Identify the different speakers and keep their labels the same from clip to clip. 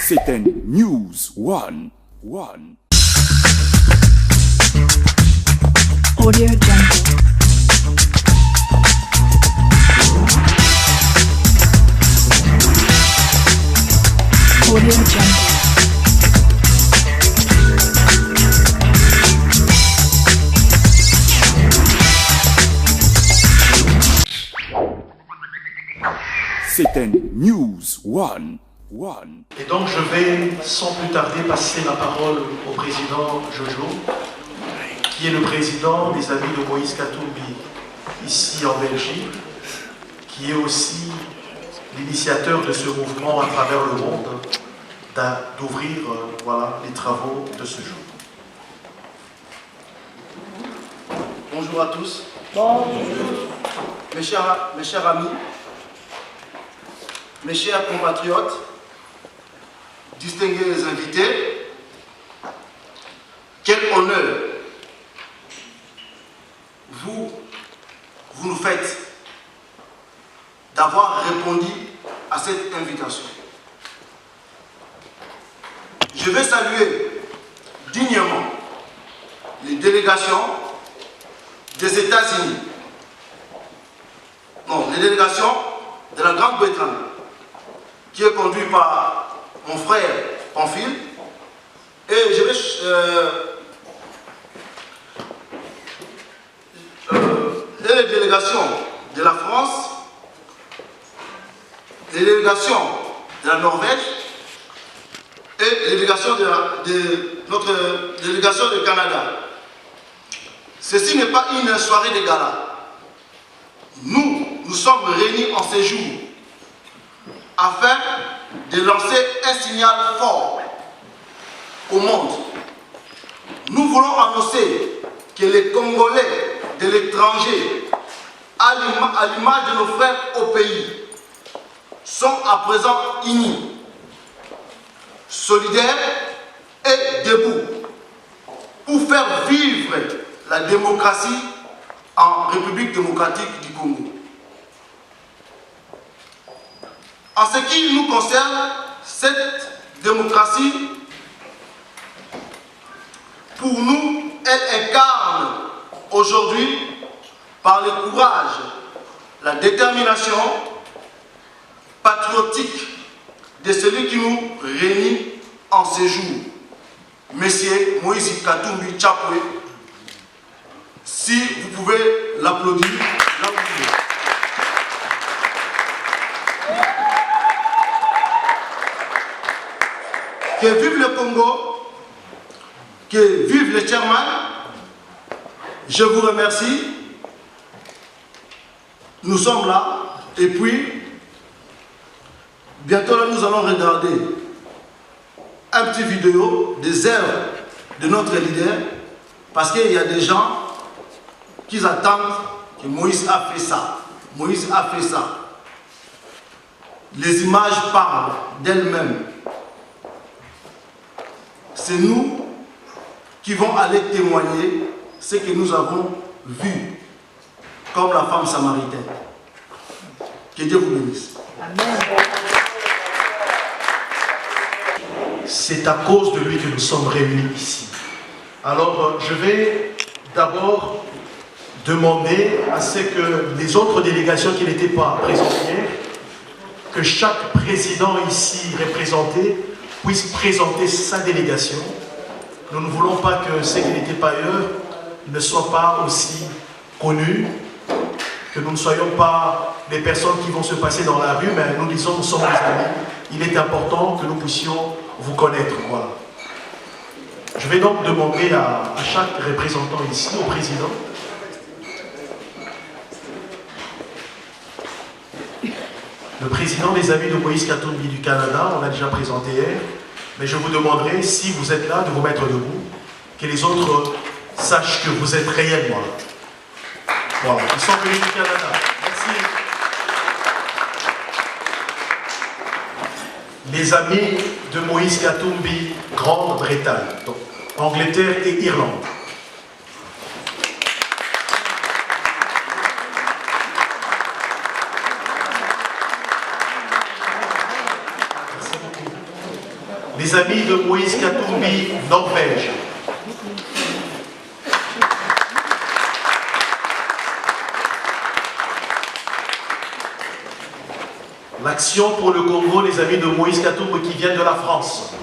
Speaker 1: C'était News One.
Speaker 2: Audio Jungle. Audio Jungle.
Speaker 1: C'était News One.
Speaker 3: Et donc je vais sans plus tarder passer la parole au président Jojo, qui est le président des Amis de Moïse Katumbi ici en Belgique, qui est aussi l'initiateur de ce mouvement à travers le monde, d'ouvrir les travaux de ce jour.
Speaker 4: Bonjour à tous. Bonjour. Mes chers amis, mes chers compatriotes, distingués invités, quel honneur vous nous faites d'avoir répondu à cette invitation. Je vais saluer dignement les délégations des États-Unis, les délégations de la Grande-Bretagne, qui est conduit par mon frère Pamphile, et je vais et les délégations de la France, les délégations de la Norvège et les délégations de notre délégation du Canada. Ceci n'est pas une soirée de gala. Nous sommes réunis en ces jours afin de lancer un signal fort au monde. Nous voulons annoncer que les Congolais de l'étranger, à l'image de nos frères au pays, sont à présent unis, solidaires et debout pour faire vivre la démocratie en République démocratique du Congo. En ce qui nous concerne, cette démocratie, pour nous, elle incarne aujourd'hui, par le courage, la détermination patriotique de celui qui nous réunit en ces jours, Monsieur Moïse Katumbi Tchapoué. Si vous pouvez l'applaudir, l'applaudir. Que vive le Congo, que vive le chairman. Je vous remercie. Nous sommes là. Et puis, bientôt là, nous allons regarder un petit vidéo des œuvres de notre leader. Parce qu'il y a des gens qui attendent que Moïse a fait ça. Moïse a fait ça. Les images parlent d'elles-mêmes. C'est nous qui vont aller témoigner ce que nous avons vu, comme la femme samaritaine. Que Dieu vous bénisse.
Speaker 2: Amen.
Speaker 3: C'est à cause de lui que nous sommes réunis ici. Alors, je vais d'abord demander à ce que les autres délégations qui n'étaient pas présentes hier, que chaque président ici représenté puisse présenter sa délégation. Nous ne voulons pas que ceux qui n'étaient pas ailleurs ne soient pas aussi connus, que nous ne soyons pas des personnes qui vont se passer dans la rue, mais nous disons nous sommes des amis. Il est important que nous puissions vous connaître. Voilà. Je vais donc demander à chaque représentant ici, au président, le président des Amis de Moïse Katumbi du Canada, on l'a déjà présenté hier, mais je vous demanderai, si vous êtes là, de vous mettre debout, que les autres sachent que vous êtes réellement là. Voilà, ils sont venus du Canada. Merci. Les Amis de Moïse Katumbi, Grande-Bretagne, donc Angleterre et Irlande. les amis de Moïse Katumbi, Norvège. L'Action pour le Congo, les amis de Moïse Katumbi qui viennent de la France.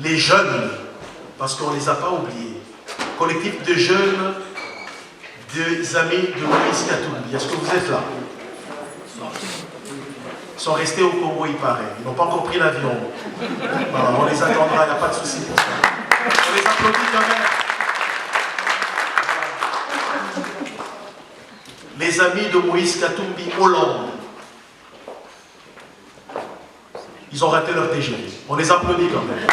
Speaker 3: Les jeunes, parce qu'on ne les a pas oubliés. Collectif de jeunes des amis de Moïse Katumbi. Est-ce que vous êtes là? Ils sont restés au Congo, il paraît. Ils n'ont pas encore pris l'avion. Voilà, on les attendra, il n'y a pas de souci pour ça. On les applaudit quand même. Les amis de Moïse Katumbi, Hollande. Ils ont raté leur TGV. On les applaudit quand même.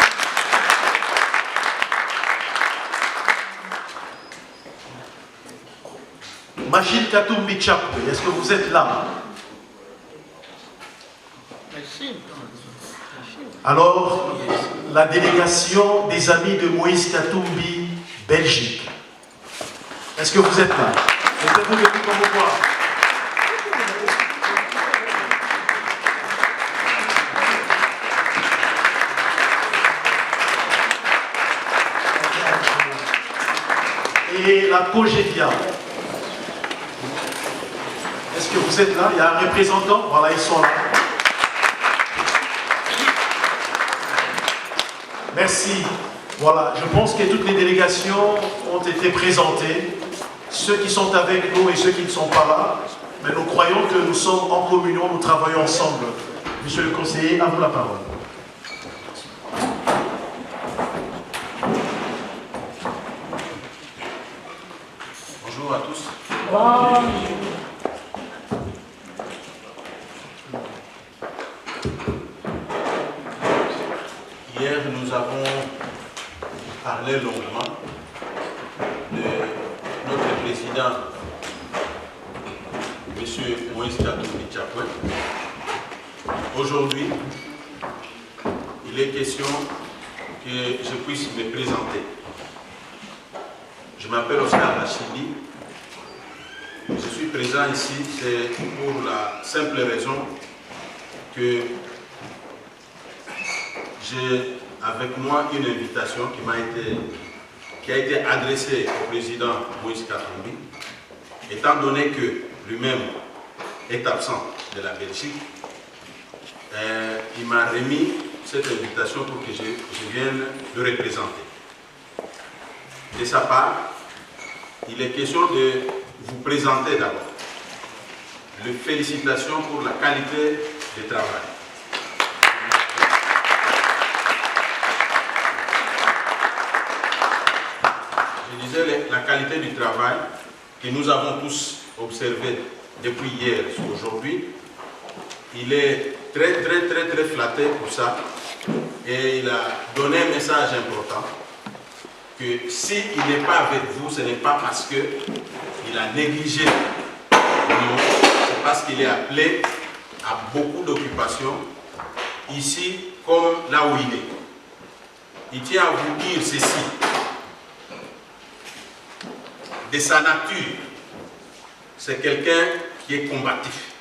Speaker 3: Machine Katumbi Chapwe, est-ce que vous êtes là? Alors, la délégation des amis de Moïse Katumbi, Belgique. Est-ce que vous êtes là? Êtes-vous venus pour vous voir? Et la Cogédia. Est-ce que vous êtes là? Il y a un représentant? Voilà, ils sont là. Merci. Voilà, je pense que toutes les délégations ont été présentées. Ceux qui sont avec nous et ceux qui ne sont pas là. Mais nous croyons que nous sommes en communion, nous travaillons ensemble. Monsieur le conseiller, à vous la parole.
Speaker 5: Bonjour à tous. Hier, nous avons parlé longuement de notre président, M. Moïse Katumbi Chapwe. Aujourd'hui, il est question que je puisse me présenter. Je m'appelle Oscar Lachili. Je suis présent ici, c'est pour la simple raison que j'ai avec moi une invitation qui a été adressée au président Moïse Katumbi, étant donné que lui-même est absent de la Belgique. Il m'a remis cette invitation pour que je vienne le représenter. De sa part, il est question de vous présenter d'abord les félicitations pour la qualité du travail. Je disais la qualité du travail que nous avons tous observé depuis hier aujourd'hui. Il est très flatté pour ça et il a donné un message important que s'il n'est pas avec vous, ce n'est pas parce qu'il a négligé, non, c'est parce qu'il est appelé à beaucoup d'occupations ici comme là où il est. Il tient à vous dire ceci. De sa nature, c'est quelqu'un qui est combatif.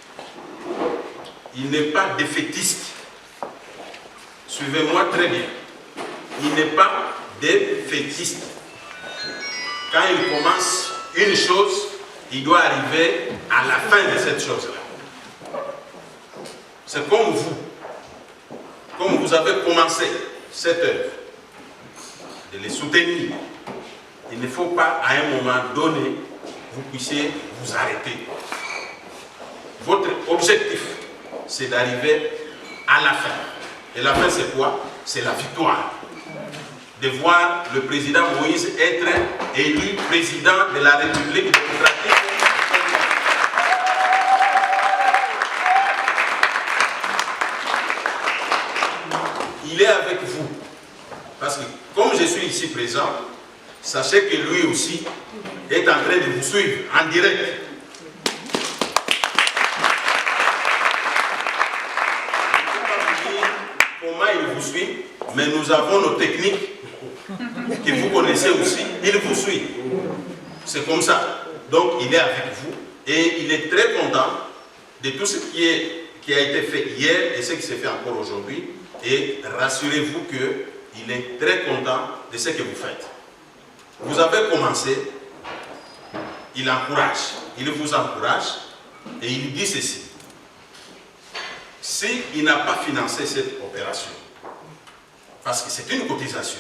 Speaker 5: Il n'est pas défaitiste. Suivez-moi très bien. Il n'est pas défaitiste. Quand il commence une chose, il doit arriver à la fin de cette chose-là. C'est comme vous. Comme vous avez commencé cette œuvre, de les soutenir. Il ne faut pas à un moment donné, vous puissiez vous arrêter. Votre objectif, c'est d'arriver à la fin. Et la fin, c'est quoi? C'est la victoire. De voir le président Moïse être élu président de la République démocratique. Il est avec vous. Parce que comme je suis ici présent, sachez que lui aussi est en train de vous suivre en direct. Comment il vous suit, mais nous avons nos techniques que vous connaissez aussi. Il vous suit. C'est comme ça. Donc il est avec vous et il est très content de tout ce qui a été fait hier et ce qui s'est fait encore aujourd'hui. Et rassurez-vous qu'il est très content de ce que vous faites. Vous avez commencé, il vous encourage et il dit ceci. S'il n'a pas financé cette opération, parce que c'est une cotisation,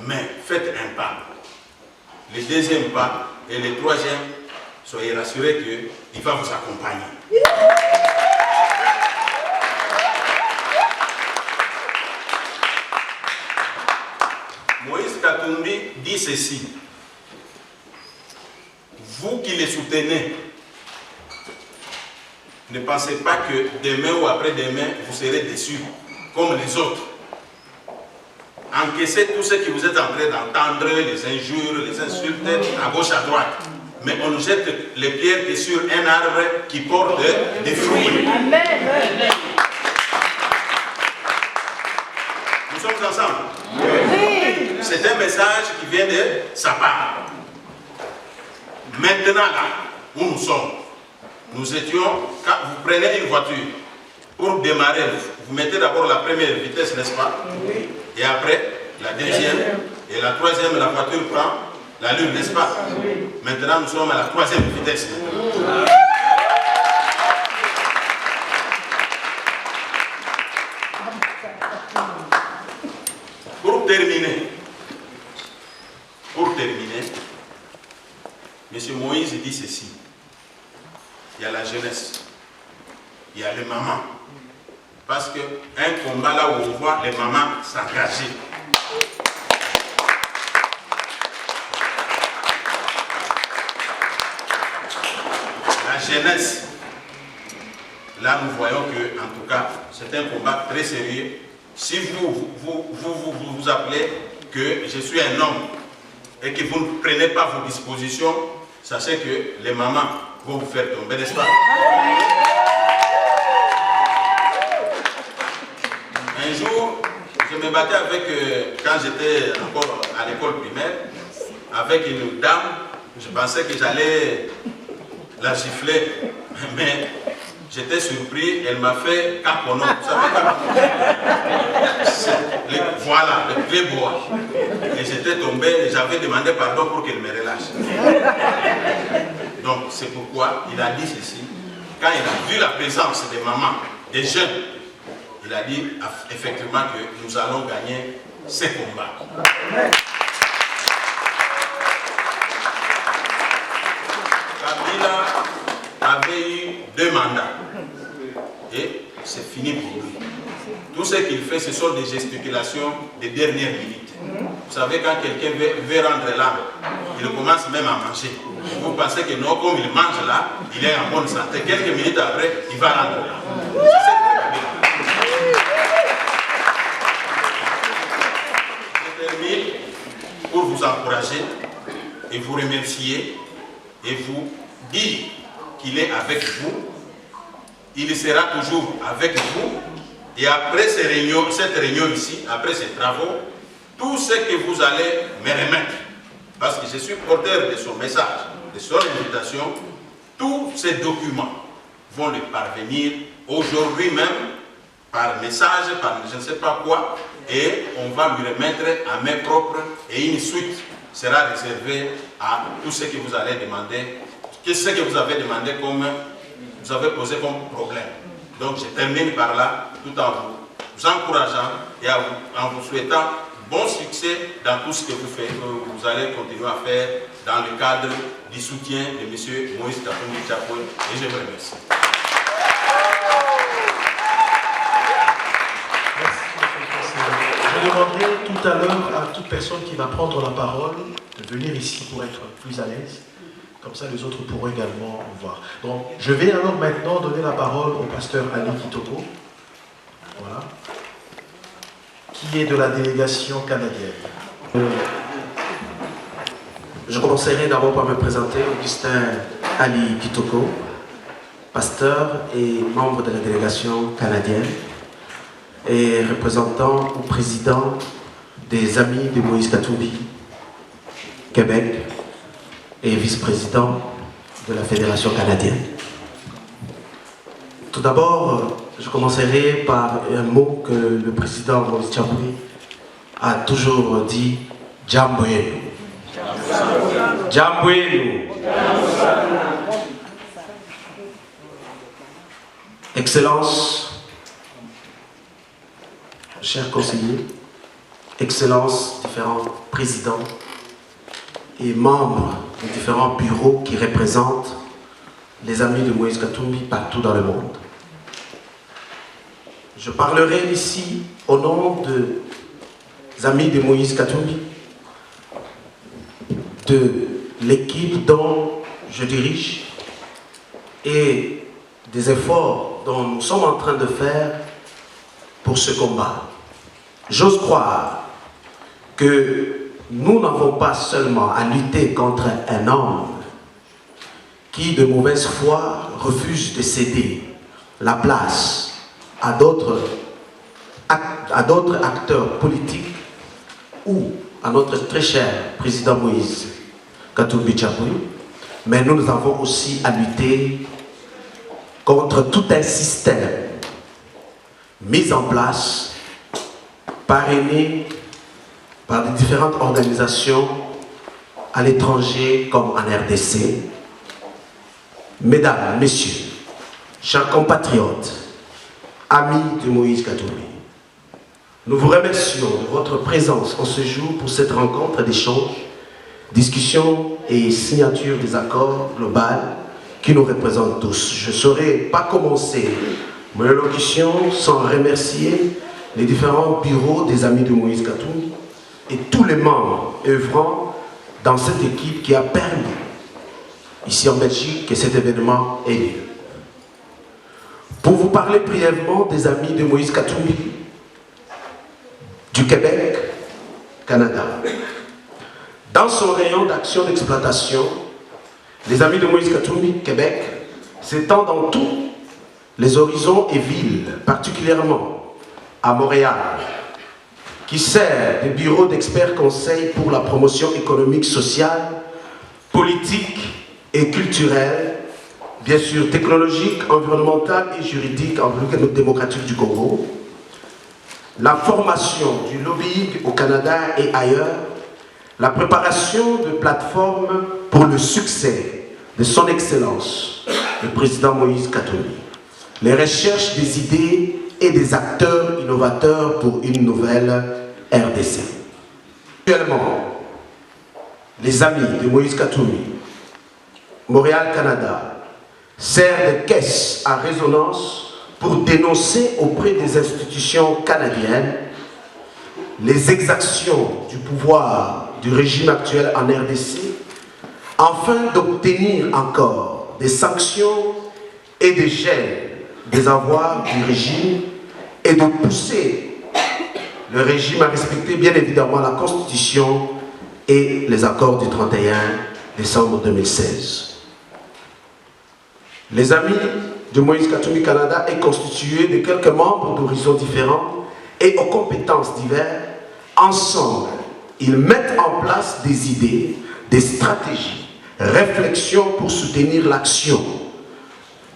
Speaker 5: mais faites un pas. Le deuxième pas et le troisième, soyez rassurés qu'il va vous accompagner. Moïse Katumbi dit ceci. Vous qui les soutenez, ne pensez pas que demain ou après-demain, vous serez déçus comme les autres. Encaissez tout ce que vous êtes en train d'entendre, les injures, les insultes, à gauche, à droite. Mais on ne jette les pierres que sur un arbre qui porte des fruits. Amen. Nous sommes ensemble. Oui. C'est un message qui vient de sa part. Maintenant, là où nous sommes, nous étions, quand vous prenez une voiture, pour démarrer, vous mettez d'abord la première vitesse, n'est-ce pas? Oui. Et après, la deuxième, et la troisième, la voiture prend l'allure, n'est-ce pas? Oui. Maintenant, nous sommes à la troisième vitesse. Pour terminer, M. Moïse dit ceci. Il y a la jeunesse, il y a les mamans. Parce qu'un combat là où on voit les mamans s'engager. La jeunesse, là nous voyons que, en tout cas, c'est un combat très sérieux. Si vous appelez que je suis un homme et que vous ne prenez pas vos dispositions, sachez que les mamans vont vous faire tomber, n'est-ce pas? Un jour, je me battais avec, quand j'étais encore à l'école primaire, avec une dame. Je pensais que j'allais la gifler, mais j'étais surpris. Elle m'a fait capono. Vous savez voilà, le playboy. Et j'étais tombé et j'avais demandé pardon pour qu'elle me relâche. Donc c'est pourquoi il a dit ceci. Quand il a vu la présence des mamans, des jeunes, il a dit effectivement que nous allons gagner ces combats. Kabila avait eu 2 mandats et c'est fini pour lui. Tout ce qu'il fait, ce sont des gesticulations de dernière minute. Vous savez, quand quelqu'un veut rendre l'âme, il commence même à manger. Vous pensez que non, comme il mange là, il est en bonne santé. Quelques minutes après, il va rendre l'âme. Je termine pour vous encourager et vous remercier et vous dire qu'il est avec vous. Il sera toujours avec vous. Et après cette réunion ici, après ces travaux, tout ce que vous allez me remettre, parce que je suis porteur de son message, de son invitation, tous ces documents vont lui parvenir aujourd'hui même, par message, par je ne sais pas quoi, et on va lui remettre à main propre, et une suite sera réservée à tout ce que vous allez demander, ce que vous avez demandé comme, vous avez posé comme problème. Donc je termine par là, tout en vous encourageant et en vous souhaitant bon succès dans tout ce que vous faites, que vous allez continuer à faire dans le cadre du soutien de M. Moïse Katumbi Tchapon, et je vous remercie.
Speaker 3: Je demanderai tout à l'heure à toute personne qui va prendre la parole de venir ici pour être plus à l'aise. Comme ça, les autres pourront également voir. Donc, je vais alors maintenant donner la parole au pasteur Ali Kitoko, voilà, qui est de la délégation canadienne.
Speaker 6: Je commencerai d'abord par me présenter, Augustin Ali Kitoko, pasteur et membre de la délégation canadienne et représentant ou président des Amis de Moïse Katumbi Québec et vice-président de la Fédération canadienne. Tout d'abord, je commencerai par un mot que le président Moïse Tchaboué a toujours dit, Jamboyenu. Jamboyenu. Excellence, chers conseillers, Excellences, différents présidents et membres des différents bureaux qui représentent les amis de Moïse Katumbi partout dans le monde. Je parlerai ici au nom des amis de Moïse Katumbi, de l'équipe dont je dirige et des efforts dont nous sommes en train de faire pour ce combat. J'ose croire que nous n'avons pas seulement à lutter contre un homme qui, de mauvaise foi, refuse de céder la place à d'autres acteurs politiques ou à notre très cher président Moïse Katumbi Tchaboué, mais nous avons aussi à lutter contre tout un système mis en place, parrainé par les différentes organisations à l'étranger comme en RDC. Mesdames, Messieurs, chers compatriotes, amis de Moïse Katumbi, nous vous remercions de votre présence en ce jour pour cette rencontre d'échange, discussion et signature des accords globaux qui nous représentent tous. Je ne saurais pas commencer mon allocution sans remercier les différents bureaux des amis de Moïse Katumbi et tous les membres œuvrant dans cette équipe qui a permis, ici en Belgique, que cet événement ait lieu. Pour vous parler brièvement des amis de Moïse Katumbi, du Québec, Canada. Dans son rayon d'action d'exploitation, les amis de Moïse Katumbi, Québec, s'étendent dans tous les horizons et villes, particulièrement à Montréal, qui sert de bureau d'experts conseils pour la promotion économique, sociale, politique et culturelle, bien sûr technologique, environnementale et juridique en République démocratique du Congo, la formation du lobbying au Canada et ailleurs, la préparation de plateformes pour le succès de son Excellence, le président Moïse Katumbi, les recherches des idées et des acteurs innovateurs pour une nouvelle RDC. Actuellement, les amis de Moïse Katumbi, Montréal, Canada, servent de caisse à résonance pour dénoncer auprès des institutions canadiennes les exactions du pouvoir du régime actuel en RDC, afin d'obtenir encore des sanctions et des gels des avoirs du régime et de pousser le régime à respecter bien évidemment la Constitution et les accords du 31 décembre 2016. Les amis de Moïse Katumbi Canada est constitué de quelques membres d'horizons différents et aux compétences diverses. Ensemble, ils mettent en place des idées, des stratégies, réflexions pour soutenir l'action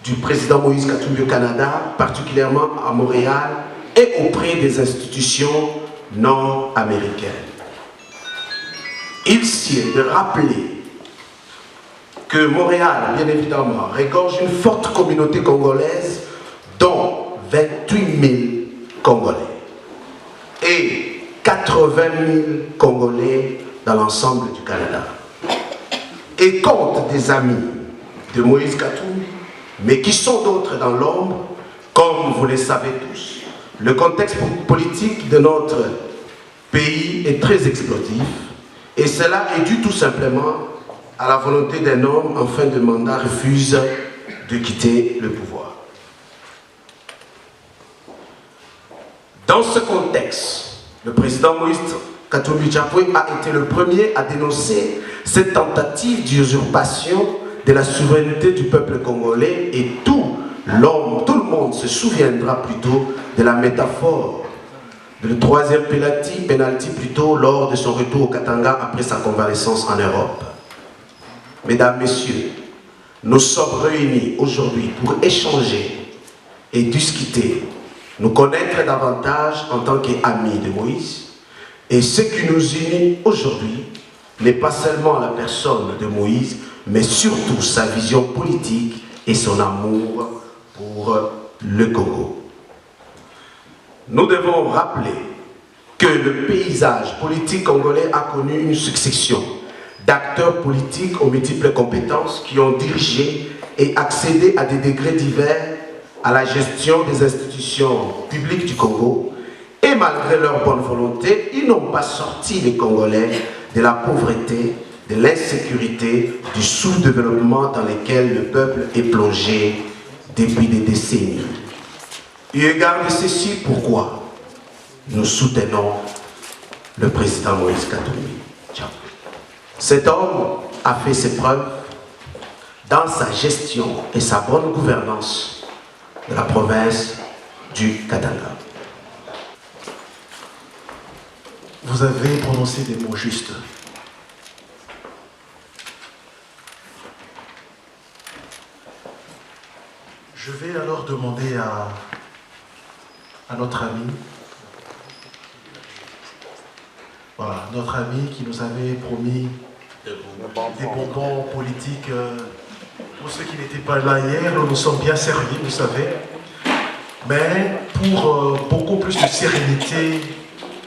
Speaker 6: du président Moïse Katumbi au Canada, particulièrement à Montréal et auprès des institutions nord-américaines. Il sied de rappeler que Montréal, bien évidemment, regorge une forte communauté congolaise, dont 28 000 Congolais et 80 000 Congolais dans l'ensemble du Canada. Et compte des amis de Moïse Katumbi, mais qui sont d'autres dans l'ombre, comme vous le savez tous. Le contexte politique de notre pays est très explosif, et cela est dû tout simplement à la volonté d'un homme en fin de mandat refuse de quitter le pouvoir. Dans ce contexte, le président Moïse Katumbi Tchaboué a été le premier à dénoncer cette tentative d'usurpation de la souveraineté du peuple congolais, et tout le monde se souviendra plutôt de la métaphore le troisième penalty plutôt lors de son retour au Katanga après sa convalescence en Europe. Mesdames, Messieurs, nous sommes réunis aujourd'hui pour échanger et discuter, nous connaître davantage en tant qu'amis de Moïse. Et ce qui nous unit aujourd'hui n'est pas seulement la personne de Moïse, mais surtout sa vision politique et son amour pour le Congo. Nous devons rappeler que le paysage politique congolais a connu une succession d'acteurs politiques aux multiples compétences qui ont dirigé et accédé à des degrés divers à la gestion des institutions publiques du Congo. Et malgré leur bonne volonté, ils n'ont pas sorti les Congolais de la pauvreté, de l'insécurité, du sous-développement dans lequel le peuple est plongé depuis des décennies. Eu égard de ceci, pourquoi nous soutenons le président Moïse Katumbi. Cet homme a fait ses preuves dans sa gestion et sa bonne gouvernance de la province du Katanga.
Speaker 3: Vous avez prononcé des mots justes. Je vais alors demander à notre ami, voilà, notre ami qui nous avait promis des bonbons politiques. Pour ceux qui n'étaient pas là hier, nous nous sommes bien servis, vous savez. Mais pour beaucoup plus de sérénité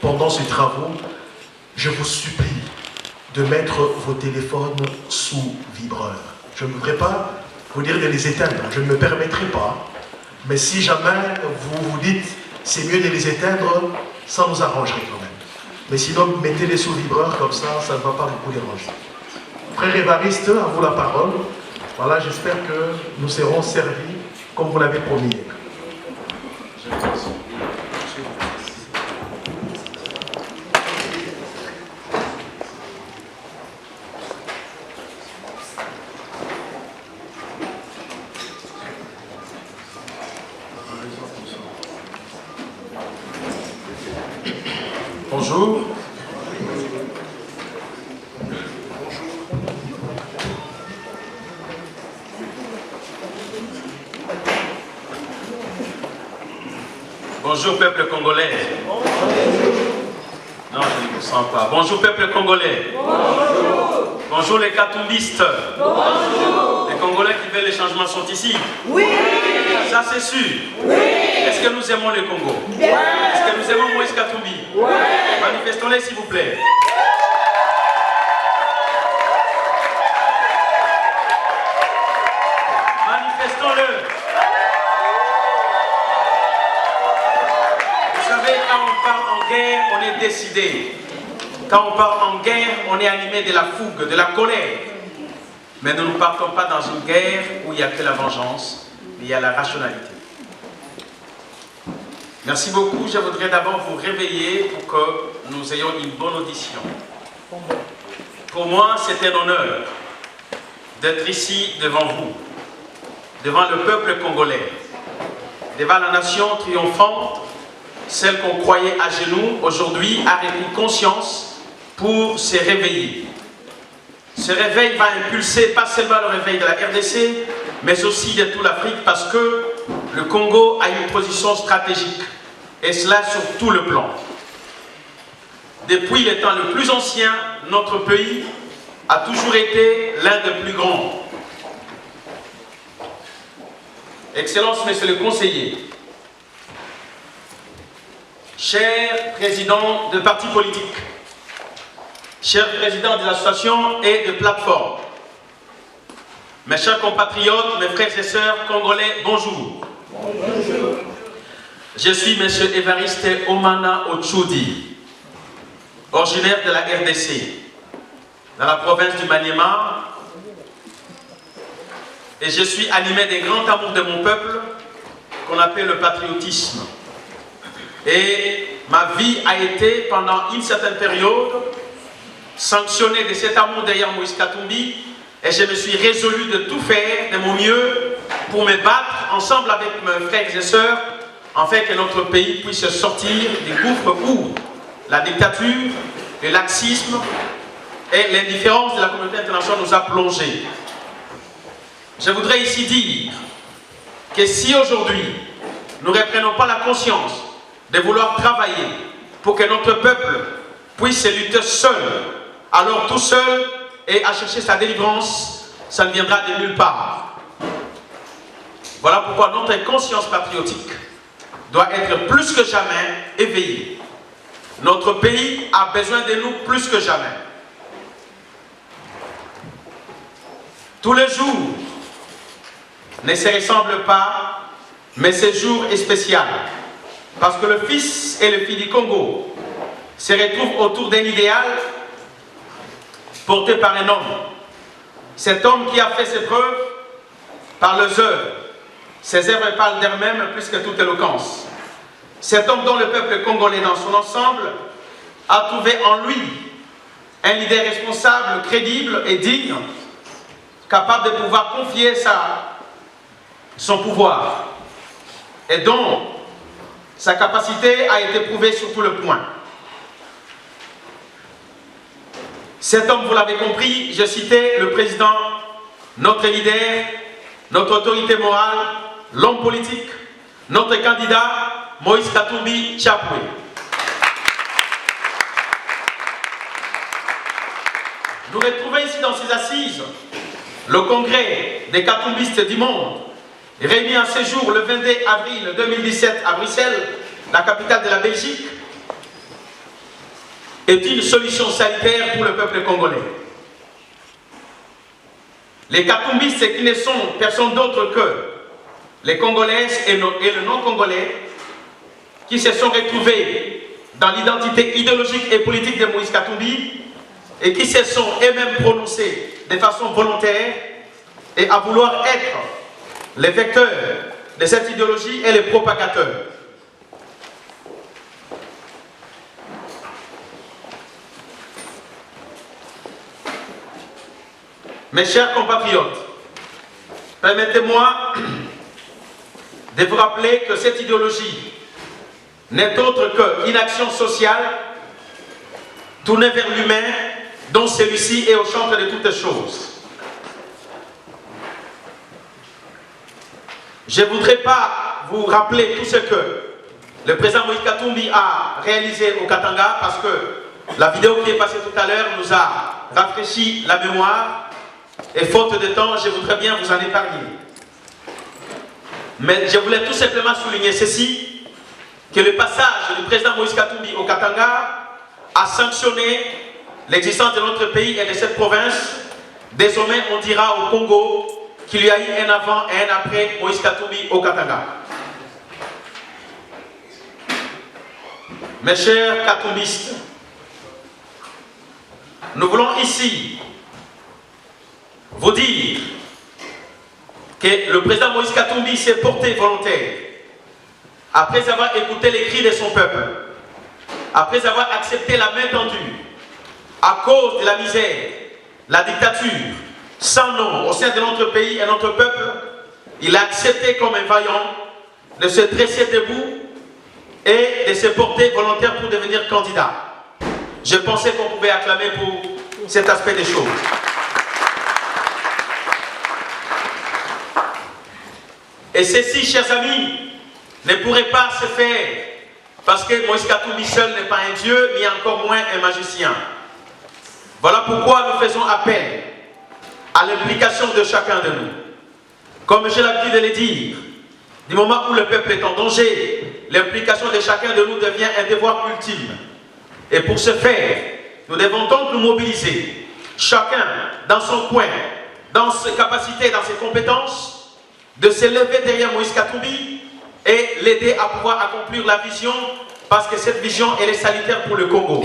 Speaker 3: pendant ces travaux, je vous supplie de mettre vos téléphones sous vibreur. Je ne voudrais pas vous dire de les éteindre, je ne me permettrai pas. Mais si jamais vous vous dites c'est mieux de les éteindre, ça nous arrangerait quand même. Mais sinon, mettez-les sous vibreur, comme ça ne va pas beaucoup déranger. Frère Évariste, à vous la parole. Voilà, j'espère que nous serons servis comme vous l'avez promis. Bonjour.
Speaker 5: Bonjour peuple congolais. Non, je ne me sens pas. Bonjour peuple congolais. Bonjour. Bonjour les katumbistes. Bonjour. Les Congolais qui veulent les changements sont ici. Oui. Ça c'est sûr. Oui. Est-ce que nous aimons le Congo? Oui. Est-ce que nous aimons Moïse Katumbi? Oui. Manifestons-les s'il vous plaît. Manifestons-le. Vous savez, quand on part en guerre, on est décidé. Quand on part en guerre, on est animé de la fougue, de la colère. Mais nous ne partons pas dans une guerre où il n'y a que la vengeance, mais il y a la rationalité. Merci beaucoup. Je voudrais d'abord vous réveiller pour que nous ayons une bonne audition. Pour moi, c'est un honneur d'être ici devant vous, devant le peuple congolais, devant la nation triomphante, celle qu'on croyait à genoux, aujourd'hui a repris conscience pour se réveiller. Ce réveil va impulser pas seulement le réveil de la RDC, mais aussi de toute l'Afrique, parce que le Congo a une position stratégique, et cela sur tout le plan. Depuis le temps le plus ancien, notre pays a toujours été l'un des plus grands. Excellences, Monsieur le Conseiller, chers présidents de partis politiques, chers présidents des associations et de plateformes, mes chers compatriotes, mes frères et sœurs congolais, bonjour. Bonjour. Je suis M. Évariste Omana Ochoudi, originaire de la RDC, dans la province du Maniema, et je suis animé des grands amours de mon peuple, qu'on appelle le patriotisme. Et ma vie a été, pendant une certaine période, sanctionnée de cet amour derrière Moïse Katumbi, et je me suis résolu de tout faire de mon mieux pour me battre ensemble avec mes frères et sœurs
Speaker 7: afin que notre pays puisse sortir du gouffre où la dictature, le laxisme et l'indifférence de la communauté internationale nous a plongés. Je voudrais ici dire que si aujourd'hui nous ne reprenons pas la conscience de vouloir travailler pour que notre peuple puisse lutter seul, alors tout seul et à chercher sa délivrance, ça ne viendra de nulle part. Voilà pourquoi notre conscience patriotique doit être plus que jamais éveillée. Notre pays a besoin de nous plus que jamais. Tous les jours ne se ressemblent pas, mais ce jour est spécial. Parce que le fils et le fille du Congo se retrouvent autour d'un idéal porté par un homme. Cet homme qui a fait ses preuves par les œuvres. Ses œuvres parlent d'elles-mêmes plus que toute éloquence. Cet homme dont le peuple congolais dans son ensemble a trouvé en lui un leader responsable, crédible et digne, capable de pouvoir confier son pouvoir et dont sa capacité a été prouvée sur tout le point. Cet homme, vous l'avez compris, je citais le président, notre leader, notre autorité morale, l'homme politique, notre candidat, Moïse Katumbi Tchapwe. Nous retrouvons ici dans ces assises le congrès des Katumbistes du monde, réuni en séjour le 22 avril 2017 à Bruxelles, la capitale de la Belgique, est une solution sanitaire pour le peuple congolais. Les Katumbistes qui ne sont personne d'autre que les Congolaises et le non-Congolais qui se sont retrouvés dans l'identité idéologique et politique de Moïse Katumbi et qui se sont eux-mêmes prononcés de façon volontaire et à vouloir être les vecteurs de cette idéologie et les propagateurs. Mes chers compatriotes, permettez-moi de vous rappeler que cette idéologie n'est autre qu'une action sociale tournée vers l'humain dont celui-ci est au centre de toutes choses. Je ne voudrais pas vous rappeler tout ce que le président Moïse Katumbi a réalisé au Katanga parce que la vidéo qui est passée tout à l'heure nous a rafraîchi la mémoire et faute de temps, je voudrais bien vous en épargner. Mais je voulais tout simplement souligner ceci, que le passage du président Moïse Katumbi au Katanga a sanctionné l'existence de notre pays et de cette province. Désormais, on dira au Congo qu'il y a eu un avant et un après Moïse Katumbi au Katanga. Mes chers Katumbistes, nous voulons ici vous dire que le président Moïse Katumbi s'est porté volontaire après avoir écouté les cris de son peuple, après avoir accepté la main tendue à cause de la misère, la dictature, sans nom au sein de notre pays et notre peuple. Il a accepté comme un vaillant de se dresser debout et de se porter volontaire pour devenir candidat. Je pensais qu'on pouvait acclamer pour cet aspect des choses. Et ceci, chers amis, ne pourrait pas se faire parce que Moïse Katumbi seul n'est pas un dieu, ni encore moins un magicien. Voilà pourquoi nous faisons appel à l'implication de chacun de nous. Comme j'ai l'habitude de le dire, du moment où le peuple est en danger, l'implication de chacun de nous devient un devoir ultime. Et pour ce faire, nous devons donc nous mobiliser, chacun dans son coin, dans ses capacités, dans ses compétences, de se lever derrière Moïse Katumbi et l'aider à pouvoir accomplir la vision, parce que cette vision, elle est salutaire pour le Congo.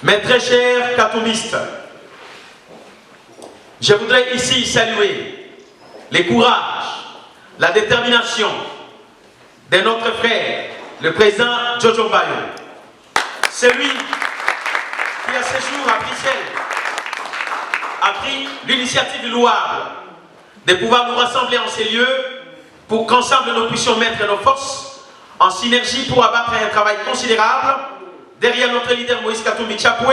Speaker 7: Mes très chers Katumbistes, je voudrais ici saluer le courage, la détermination de notre frère, le président Jojo Bayo. C'est lui qui, à ce jour à Bruxelles, a pris l'initiative louable de pouvoir nous rassembler en ces lieux pour qu'ensemble nous puissions mettre nos forces en synergie pour abattre un travail considérable derrière notre leader Moïse Katumbi Chapwe,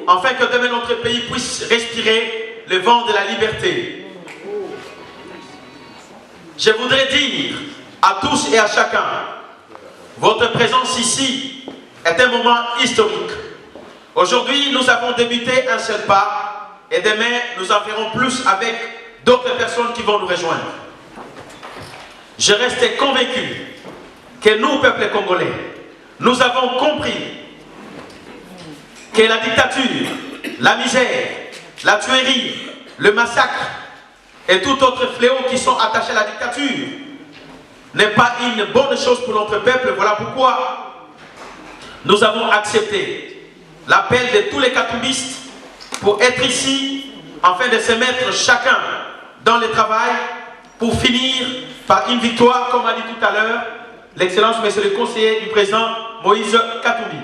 Speaker 7: afin que demain notre pays puisse respirer le vent de la liberté. Je voudrais dire à tous et à chacun, votre présence ici est un moment historique. Aujourd'hui, nous avons débuté un seul pas et demain, nous en ferons plus avec d'autres personnes qui vont nous rejoindre. Je reste convaincu que nous, peuple congolais, nous avons compris que la dictature, la misère, la tuerie, le massacre et tout autre fléau qui sont attachés à la dictature n'est pas une bonne chose pour notre peuple. Voilà pourquoi nous avons accepté l'appel de tous les katumbistes pour être ici afin de se mettre chacun dans le travail pour finir par une victoire, comme a dit tout à l'heure l'excellence monsieur le conseiller du président Moïse Katumbi.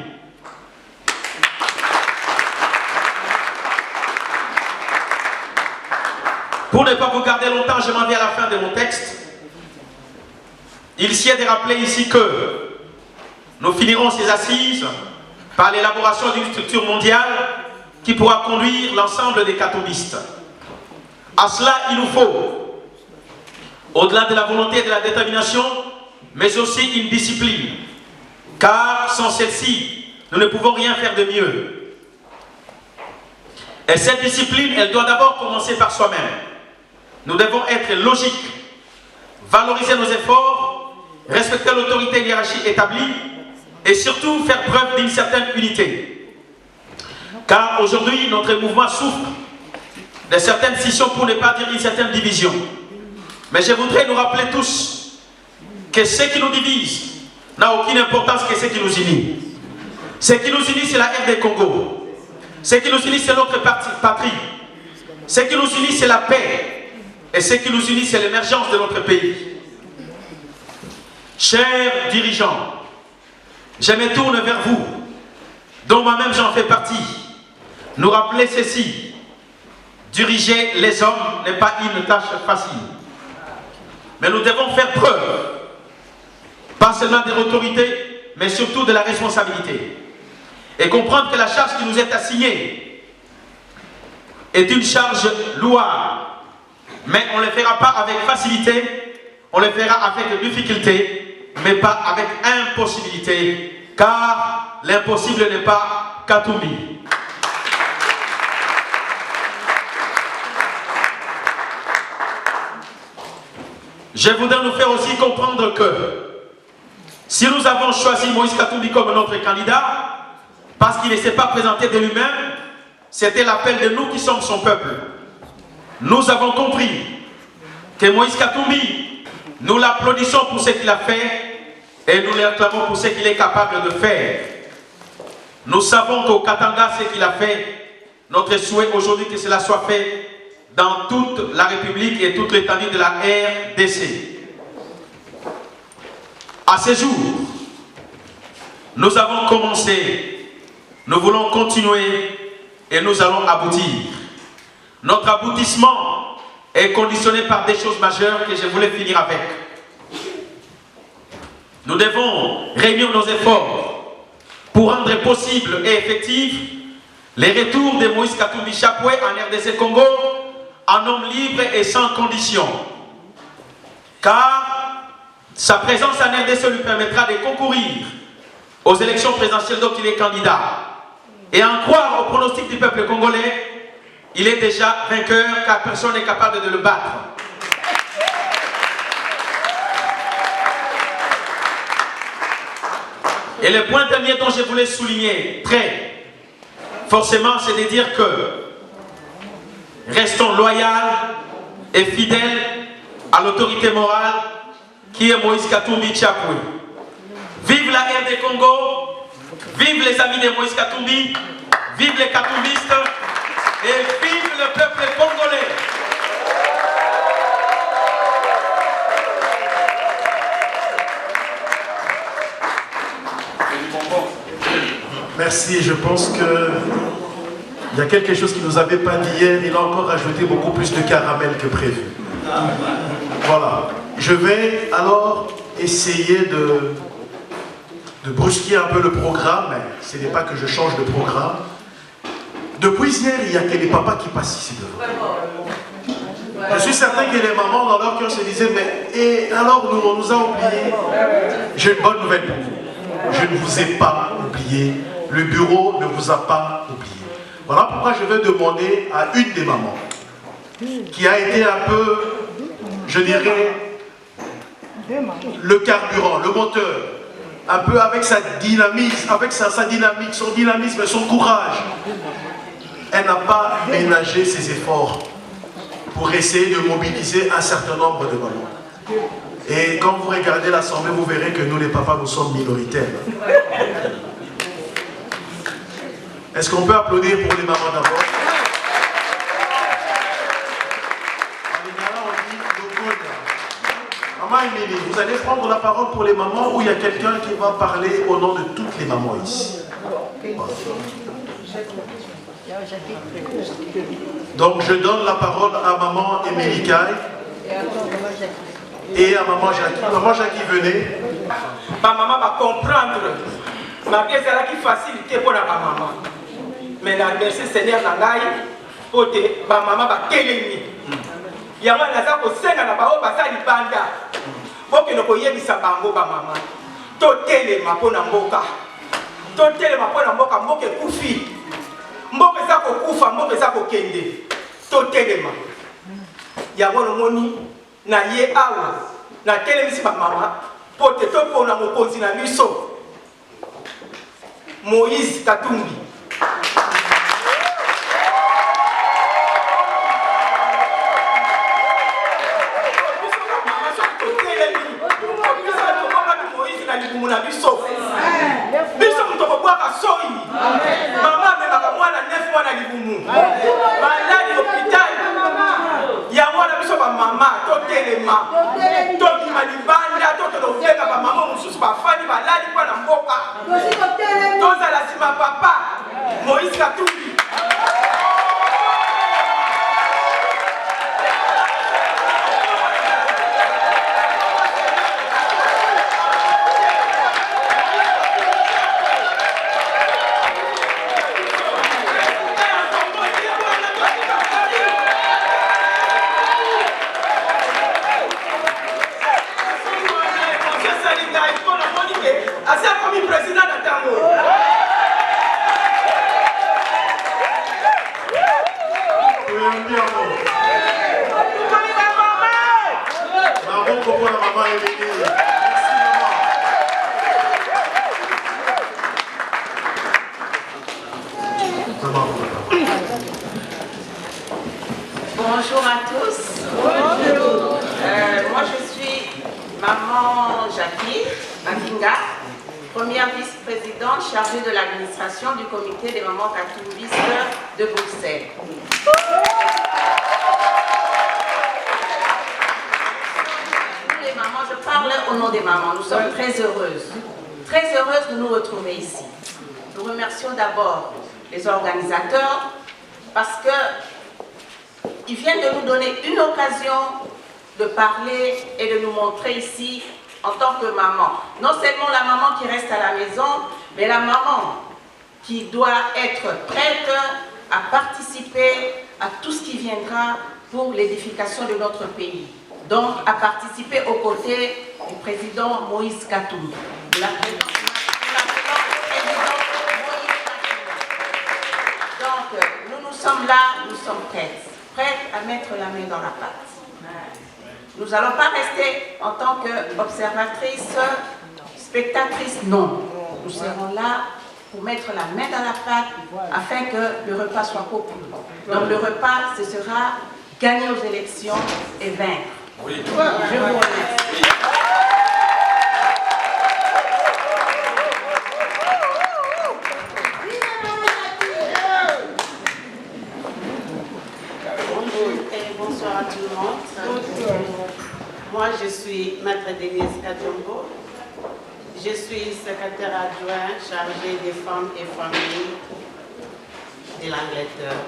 Speaker 7: Pour ne pas vous garder longtemps, je m'en viens à la fin de mon texte. Il s'y est de rappeler ici que nous finirons ces assises par l'élaboration d'une structure mondiale qui pourra conduire l'ensemble des katumbistes. À cela, il nous faut, au-delà de la volonté et de la détermination, mais aussi une discipline. Car sans celle-ci, nous ne pouvons rien faire de mieux. Et cette discipline, elle doit d'abord commencer par soi-même. Nous devons être logiques, valoriser nos efforts, respecter l'autorité et hiérarchie établie et surtout faire preuve d'une certaine unité. Car aujourd'hui, notre mouvement souffre de certaines scissions, pour ne pas dire une certaine division. Mais je voudrais nous rappeler tous que ce qui nous divise n'a aucune importance que ce qui nous unit. Ce qui nous unit, c'est la RD Congo. Ce qui nous unit, c'est notre patrie. Ce qui nous unit, c'est la paix. Et ce qui nous unit, c'est l'émergence de notre pays. Chers dirigeants, je me tourne vers vous, dont moi-même j'en fais partie. Nous rappeler ceci: diriger les hommes n'est pas une tâche facile. Mais nous devons faire preuve, pas seulement de l'autorité, mais surtout de la responsabilité. Et comprendre que la charge qui nous est assignée est une charge louable. Mais on ne le fera pas avec facilité, on le fera avec difficulté, mais pas avec impossibilité, car l'impossible n'est pas Katumbi. Je voudrais nous faire aussi comprendre que si nous avons choisi Moïse Katumbi comme notre candidat, parce qu'il ne s'est pas présenté de lui-même, c'était l'appel de nous qui sommes son peuple. Nous avons compris que Moïse Katumbi, nous l'applaudissons pour ce qu'il a fait et nous l'acclamons pour ce qu'il est capable de faire. Nous savons qu'au Katanga, ce qu'il a fait, notre souhait aujourd'hui que cela soit fait dans toute la République et toute l'étendue de la RDC. À ce jour, nous avons commencé, nous voulons continuer et nous allons aboutir. Notre aboutissement est conditionné par des choses majeures que je voulais finir avec. Nous devons réunir nos efforts pour rendre possible et effectif les retours de Moïse Katumbi Chapwe en RDC Congo en homme libre et sans condition. Car sa présence en RDC lui permettra de concourir aux élections présidentielles dont il est candidat. Et en croire au pronostic du peuple congolais, il est déjà vainqueur car personne n'est capable de le battre. Et le point dernier dont je voulais souligner très forcément, c'est de dire que restons loyaux et fidèles à l'autorité morale qui est Moïse Katumbi Chapwe. Vive la RD Congo, vive les amis de Moïse Katumbi, vive les katumbistes et vive le peuple congolais.
Speaker 3: Merci, je pense qu'il y a quelque chose qui ne nous avait pas dit hier, il a encore ajouté beaucoup plus de caramel que prévu. Voilà. Je vais alors essayer de brusquer un peu le programme, mais ce n'est pas que je change de programme. Depuis hier, il n'y a que les papas qui passent ici devant. Je suis certain que les mamans dans leur cœur se disaient, mais et alors on nous a oubliés. J'ai une bonne nouvelle pour vous. Je ne vous ai pas oublié. Le bureau ne vous a pas oublié. Voilà pourquoi je vais demander à une des mamans qui a été un peu, je dirais, le carburant, le moteur, un peu avec sa dynamique, son dynamisme, son courage. Elle n'a pas ménagé ses efforts pour essayer de mobiliser un certain nombre de mamans. Et quand vous regardez l'Assemblée, vous verrez que nous, les papas, nous sommes minoritaires. Est-ce qu'on peut applaudir pour les mamans d'abord? Maman Émilie, vous allez prendre la parole pour les mamans ou il y a quelqu'un qui va parler au nom de toutes les mamans ici? Donc je donne la parole à maman Émilie Caille et à maman Jackie. Maman Jackie, venez.
Speaker 8: Ma maman va comprendre. Ma pièce est là qui facilite pour la maman. Mais la merci Seigneur Nangaï, pour que ma maman va télémi. Il y a un hasard au sein de la parole, ça y banda. Pour que nous voyions sa bango, ma maman. Tout téléma pour Namboka. Tout téléma pour Namboka, Mboke Koufi. Mboke Zako Koufa, Mboke Zako Kende. Tout téléma. Il y a un moni, na ye awa, na télémi si ma maman, pour que tout pour nous continuer à miso. Moïse Katumbi. Biso mutoko bwaka soi. Mama memaka mwana 9 mois na libumu. Maladi hôpital. Ya mwana biso ba mama to telema. To kima libanda to tolobeka ba mama mususu ba fani baladi kwa na mboka. To za lazima papa. Moïse Katumbi.
Speaker 9: Bonjour à tous. Bonjour. Moi je suis maman Jackie Bakinga, première vice-présidente chargée de l'administration du comité des mamans katumbistes de Bruxelles. Nous les mamans, je parle au nom des mamans, nous sommes très heureuses de nous retrouver ici. Nous remercions d'abord les organisateurs parce que ils viennent de nous donner une occasion de parler et de nous montrer ici en tant que maman. Non seulement la maman qui reste à la maison, mais la maman qui doit être prête à participer à tout ce qui viendra pour l'édification de notre pays. Donc à participer aux côtés du président Moïse Katumbi. Donc nous sommes là, nous sommes prêtes à mettre la main dans la pâte. Nous n'allons pas rester en tant qu'observatrices, spectatrices, non. Nous serons là pour mettre la main dans la pâte afin que le repas soit populaire. Donc le repas, ce sera gagner aux élections et vaincre. Oui. Je vous remercie.
Speaker 10: Bonsoir à tout le monde. Moi, je suis Maître Denise Kadjombo. Je suis secrétaire adjoint chargée des femmes et familles de l'Angleterre.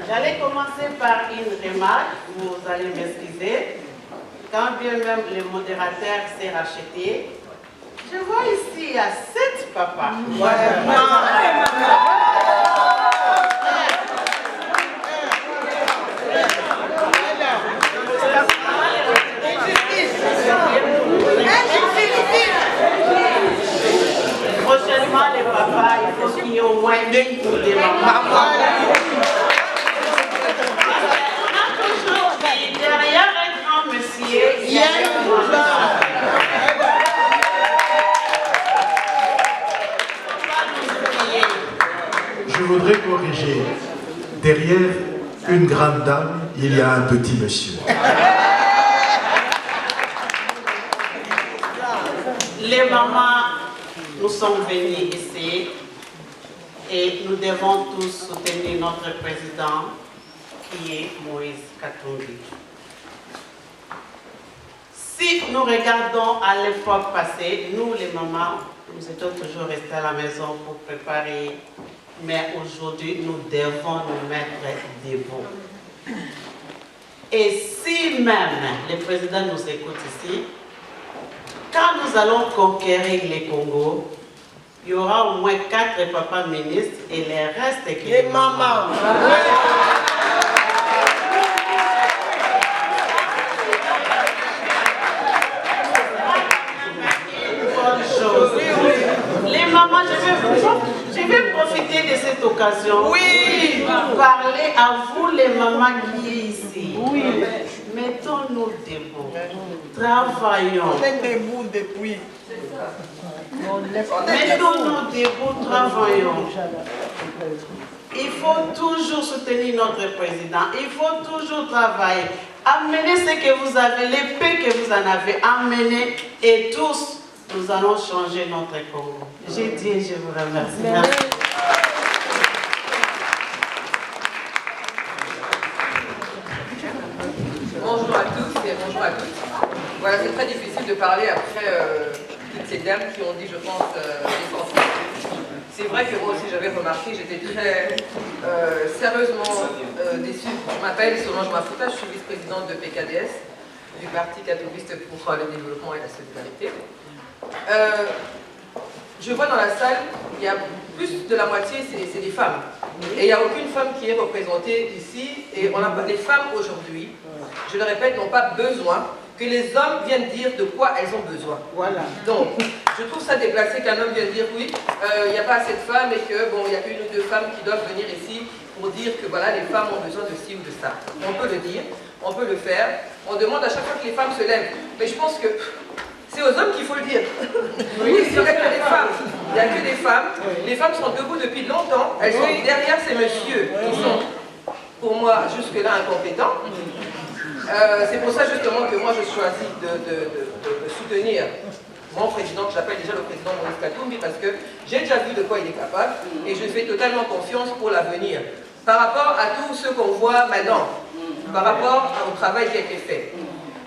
Speaker 10: J'allais commencer par une remarque, vous allez m'excuser. Quand bien même le modérateur s'est racheté, je vois ici, il y a 7 papas. Prochainement, les papas, il faut qu'il y ait au moins une ou des mamans. Derrière un grand monsieur, il y a une grande.
Speaker 3: Je voudrais corriger. Derrière une grande dame, il y a un petit monsieur.
Speaker 10: Les mamans, nous sommes venus ici et nous devons tous soutenir notre président qui est Moïse Katumbi. Si nous regardons à l'époque passée, nous les mamans, nous étions toujours restés à la maison pour préparer, mais aujourd'hui nous devons nous mettre debout. Et si même le président nous écoute ici, quand nous allons conquérir les Congo, il y aura au moins 4 papas ministres et les restes qui les mamans. Les mamans, je vais profiter de cette occasion pour parler à vous les mamans qui êtes ici. Mettons-nous debout, travaillons. Mettons-nous debout, travaillons. Il faut toujours soutenir notre président, il faut toujours travailler. Amenez ce que vous avez, les paix que vous en avez, amenez et tous, nous allons changer notre Congo. J'ai dit et je vous remercie. Merci.
Speaker 11: Bonjour à tous et bonjour à toutes. Voilà, c'est très difficile de parler après toutes ces dames qui ont dit, je pense, l'essentiel. C'est vrai que moi aussi j'avais remarqué, j'étais très sérieusement déçue. Je m'appelle Solange Mafuta, je suis vice-présidente de PKDS, du Parti Katoubiste pour le développement et la solidarité. Je vois dans la salle, il y a plus de la moitié, c'est des femmes. Et il n'y a aucune femme qui est représentée ici. Et on a pas des femmes aujourd'hui, je le répète, n'ont pas besoin que les hommes viennent dire de quoi elles ont besoin. Voilà. Donc, je trouve ça déplacé qu'un homme vienne dire oui, il n'y a pas assez de femmes et que bon, il y a 1 ou 2 femmes qui doivent venir ici pour dire que voilà, les femmes ont besoin de ci ou de ça. On peut le dire, on peut le faire. On demande à chaque fois que les femmes se lèvent. Mais je pense que c'est aux hommes qu'il faut le dire. Oui, il n'y a que des femmes. Il n'y a que des femmes. Les femmes sont debout depuis longtemps. Elles sont derrière ces messieurs qui sont, pour moi, jusque-là incompétents. C'est pour ça justement que moi je choisis de soutenir mon président, que j'appelle déjà le président Moïse Katumbi, parce que j'ai déjà vu de quoi il est capable et je fais totalement confiance pour l'avenir. Par rapport à tout ce qu'on voit maintenant, par rapport au travail qui a été fait.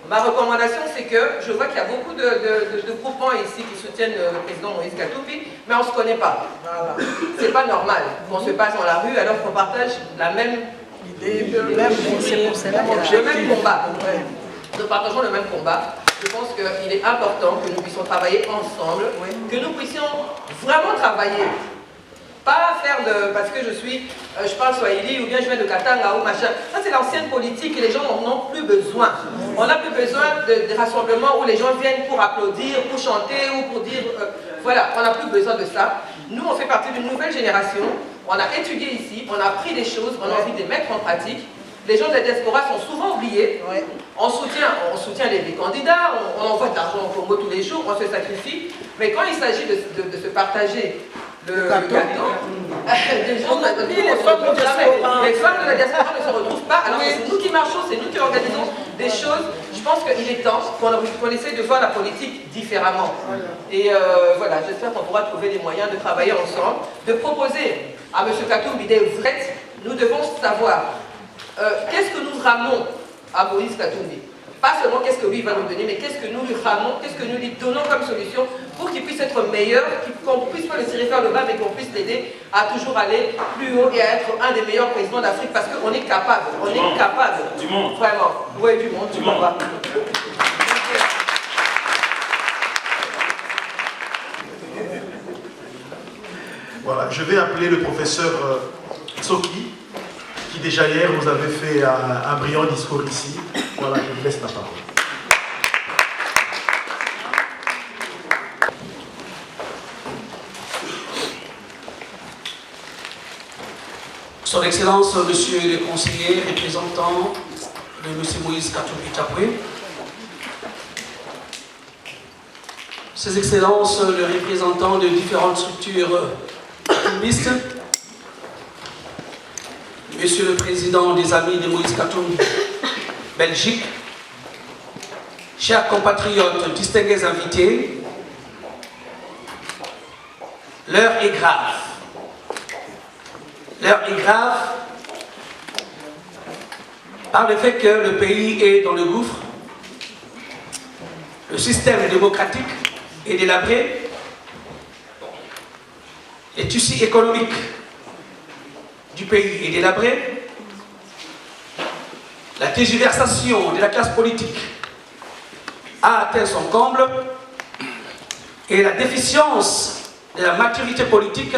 Speaker 11: Ma recommandation, c'est que je vois qu'il y a beaucoup de groupements ici qui soutiennent le président Moïse Katumbi, mais on ne se connaît pas. Voilà. C'est pas normal qu'on se passe dans la rue alors qu'on partage la même idée, le même combat. Nous partageons le même combat. Je pense qu'il est important que nous puissions travailler ensemble, que nous puissions vraiment travailler. Pas faire de... parce que je parle swahili ou bien je viens de Katanga ou machin. Ça c'est l'ancienne politique et les gens n'en ont plus besoin. On n'a plus besoin de rassemblements où les gens viennent pour applaudir, pour chanter ou pour dire... voilà, on n'a plus besoin de ça. Nous on fait partie d'une nouvelle génération. On a étudié ici, on a appris des choses, on a envie de les mettre en pratique. Les gens de la diaspora sont souvent oubliés. On soutient les candidats, on envoie de l'argent au Congo tous les jours, on se sacrifie. Mais quand il s'agit de se partager le gâteau, les femmes de la diaspora ne se retrouvent pas. Alors que c'est nous qui marchons, c'est nous qui organisons des choses. Je pense qu'il est temps qu'on essaie de voir la politique différemment. Et voilà, j'espère qu'on pourra trouver des moyens de travailler ensemble, de proposer à M. Katumbi des vrais. Nous devons savoir qu'est-ce que nous ramenons à Moïse Katumbi. Pas seulement qu'est-ce que lui va nous donner, mais qu'est-ce que nous lui ramons, qu'est-ce que nous lui donnons comme solution pour qu'il puisse être meilleur, qu'on puisse pas le tirer vers le bas, mais qu'on puisse l'aider à toujours aller plus haut et à être un des meilleurs présidents d'Afrique parce qu'on est capable. On est capable.
Speaker 7: Du monde.
Speaker 11: Vraiment. Oui, du monde. Du monde.
Speaker 3: Voilà, je vais appeler le professeur Tsoki, qui déjà hier vous avait fait un brillant discours ici. Voilà, je vous laisse la parole.
Speaker 12: Son Excellence, Monsieur le conseiller, représentant de Monsieur Moïse Katumbi Chapwe, Ses Excellences, le représentant de différentes structures katumbistes, Monsieur le Président des Amis de Moïse Katumbi, Belgique, chers compatriotes, distingués invités, l'heure est grave. L'heure est grave par le fait que le pays est dans le gouffre, le système démocratique est délabré, le tissu économique du pays est délabré, la tergiversation de la classe politique a atteint son comble et la déficience de la maturité politique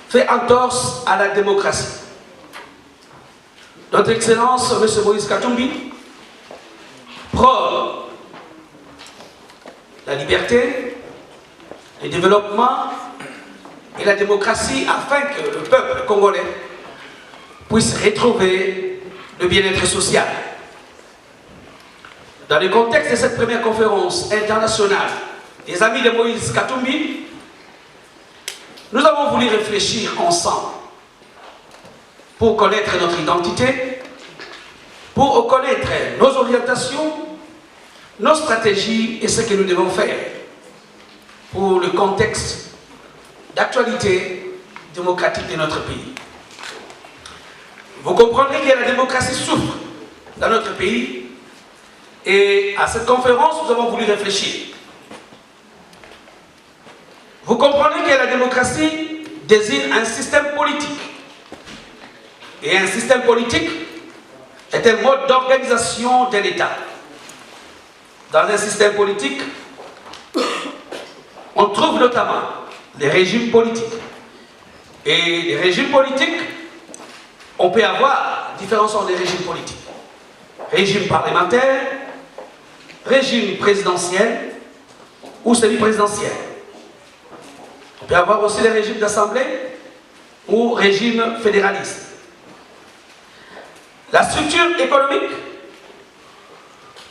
Speaker 12: fait entorse à la démocratie. Notre Excellence, M. Moïse Katumbi, prône la liberté, le développement et la démocratie afin que le peuple congolais puisse retrouver le bien-être social. Dans le contexte de cette première conférence internationale des Amis de Moïse Katumbi, nous avons voulu réfléchir ensemble pour connaître notre identité, pour connaître nos orientations, nos stratégies et ce que nous devons faire pour le contexte d'actualité démocratique de notre pays. Vous comprendrez que la démocratie souffre dans notre pays et à cette conférence, nous avons voulu réfléchir. Vous comprenez que la démocratie désigne un système politique. Et un système politique est un mode d'organisation de l'État. Dans un système politique, on trouve notamment les régimes politiques. Et les régimes politiques, on peut avoir différents sortes de régimes politiques. Régime parlementaire, régime présidentiel ou semi-présidentiel. On peut avoir aussi les régimes d'assemblée ou régime fédéraliste. La structure économique,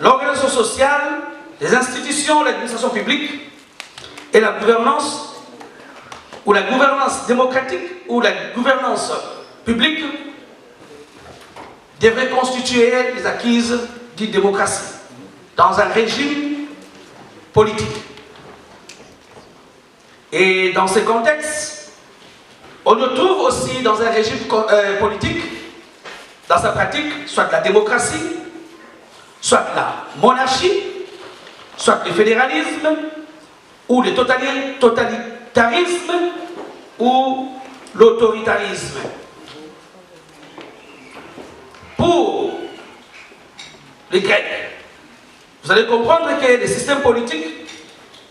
Speaker 12: l'organisation sociale, les institutions, l'administration publique et la gouvernance ou la gouvernance démocratique ou la gouvernance publique devraient constituer les acquises d'une démocratie dans un régime politique. Et dans ce contexte, on le trouve aussi dans un régime politique, dans sa pratique, soit la démocratie, soit la monarchie, soit le fédéralisme, ou le totalitarisme, ou l'autoritarisme. Pour les Grecs, vous allez comprendre que les systèmes politiques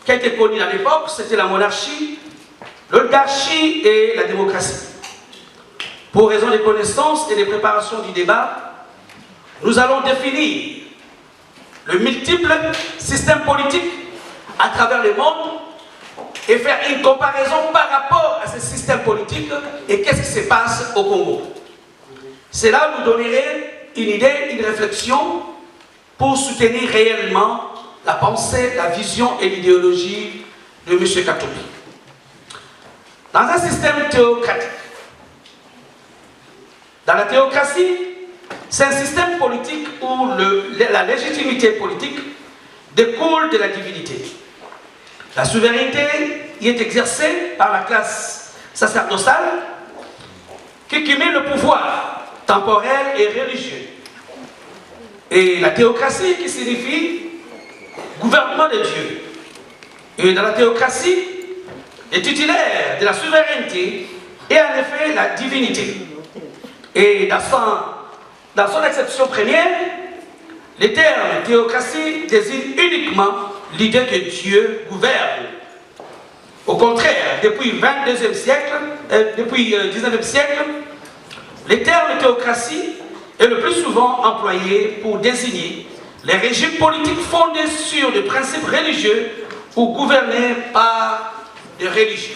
Speaker 12: qui étaient connus à l'époque, c'était la monarchie, l'oligarchie et la démocratie. Pour raison de connaissance et de préparation du débat, nous allons définir le multiple système politique à travers le monde et faire une comparaison par rapport à ces systèmes politiques et qu'est-ce qui se passe au Congo. Cela nous donnerait une idée, une réflexion pour soutenir réellement la pensée, la vision et l'idéologie de M. Katumbi. Dans un système théocratique, dans la théocratie, c'est un système politique où la légitimité politique découle de la divinité. La souveraineté y est exercée par la classe sacerdotale qui cumule le pouvoir temporel et religieux. Et la théocratie qui signifie gouvernement de Dieu. Et dans la théocratie, le titulaire de la souveraineté est en effet la divinité. Et dans son acception première, le terme théocratie désigne uniquement l'idée que Dieu gouverne. Au contraire, depuis le 19e siècle, le terme théocratie est le plus souvent employé pour désigner les régimes politiques fondés sur des principes religieux ou gouvernés par des religieux.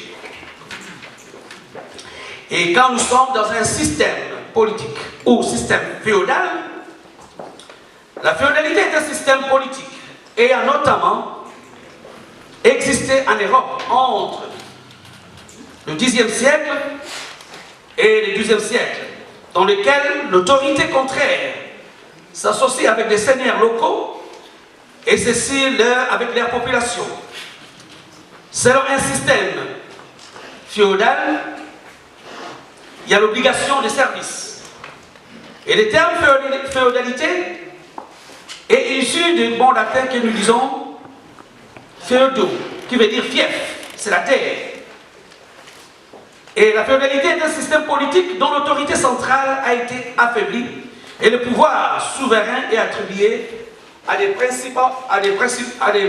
Speaker 12: Et quand nous sommes dans un système politique ou système féodal, la féodalité est un système politique et a notamment existé en Europe entre le Xe siècle et le XIIe siècle, dans lequel l'autorité contraire s'associe avec des seigneurs locaux et ceci avec leur population. Selon un système féodal, il y a l'obligation de service. Et le terme féodalité est issu du bon latin que nous disons féodo, qui veut dire fief, c'est la terre. Et la féodalité est un système politique dont l'autorité centrale a été affaiblie et le pouvoir souverain est attribué à des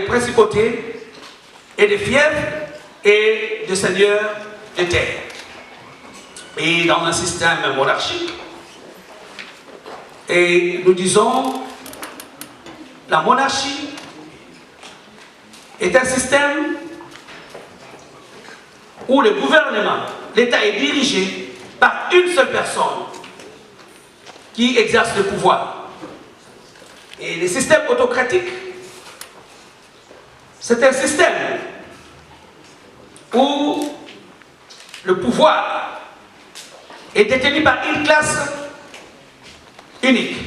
Speaker 12: principautés et des fiefs et des seigneurs de terre. Et dans un système monarchique, et nous disons, la monarchie est un système où le gouvernement, l'État est dirigé par une seule personne qui exerce le pouvoir. Et le système autocratique, c'est un système où le pouvoir est détenu par une classe unique.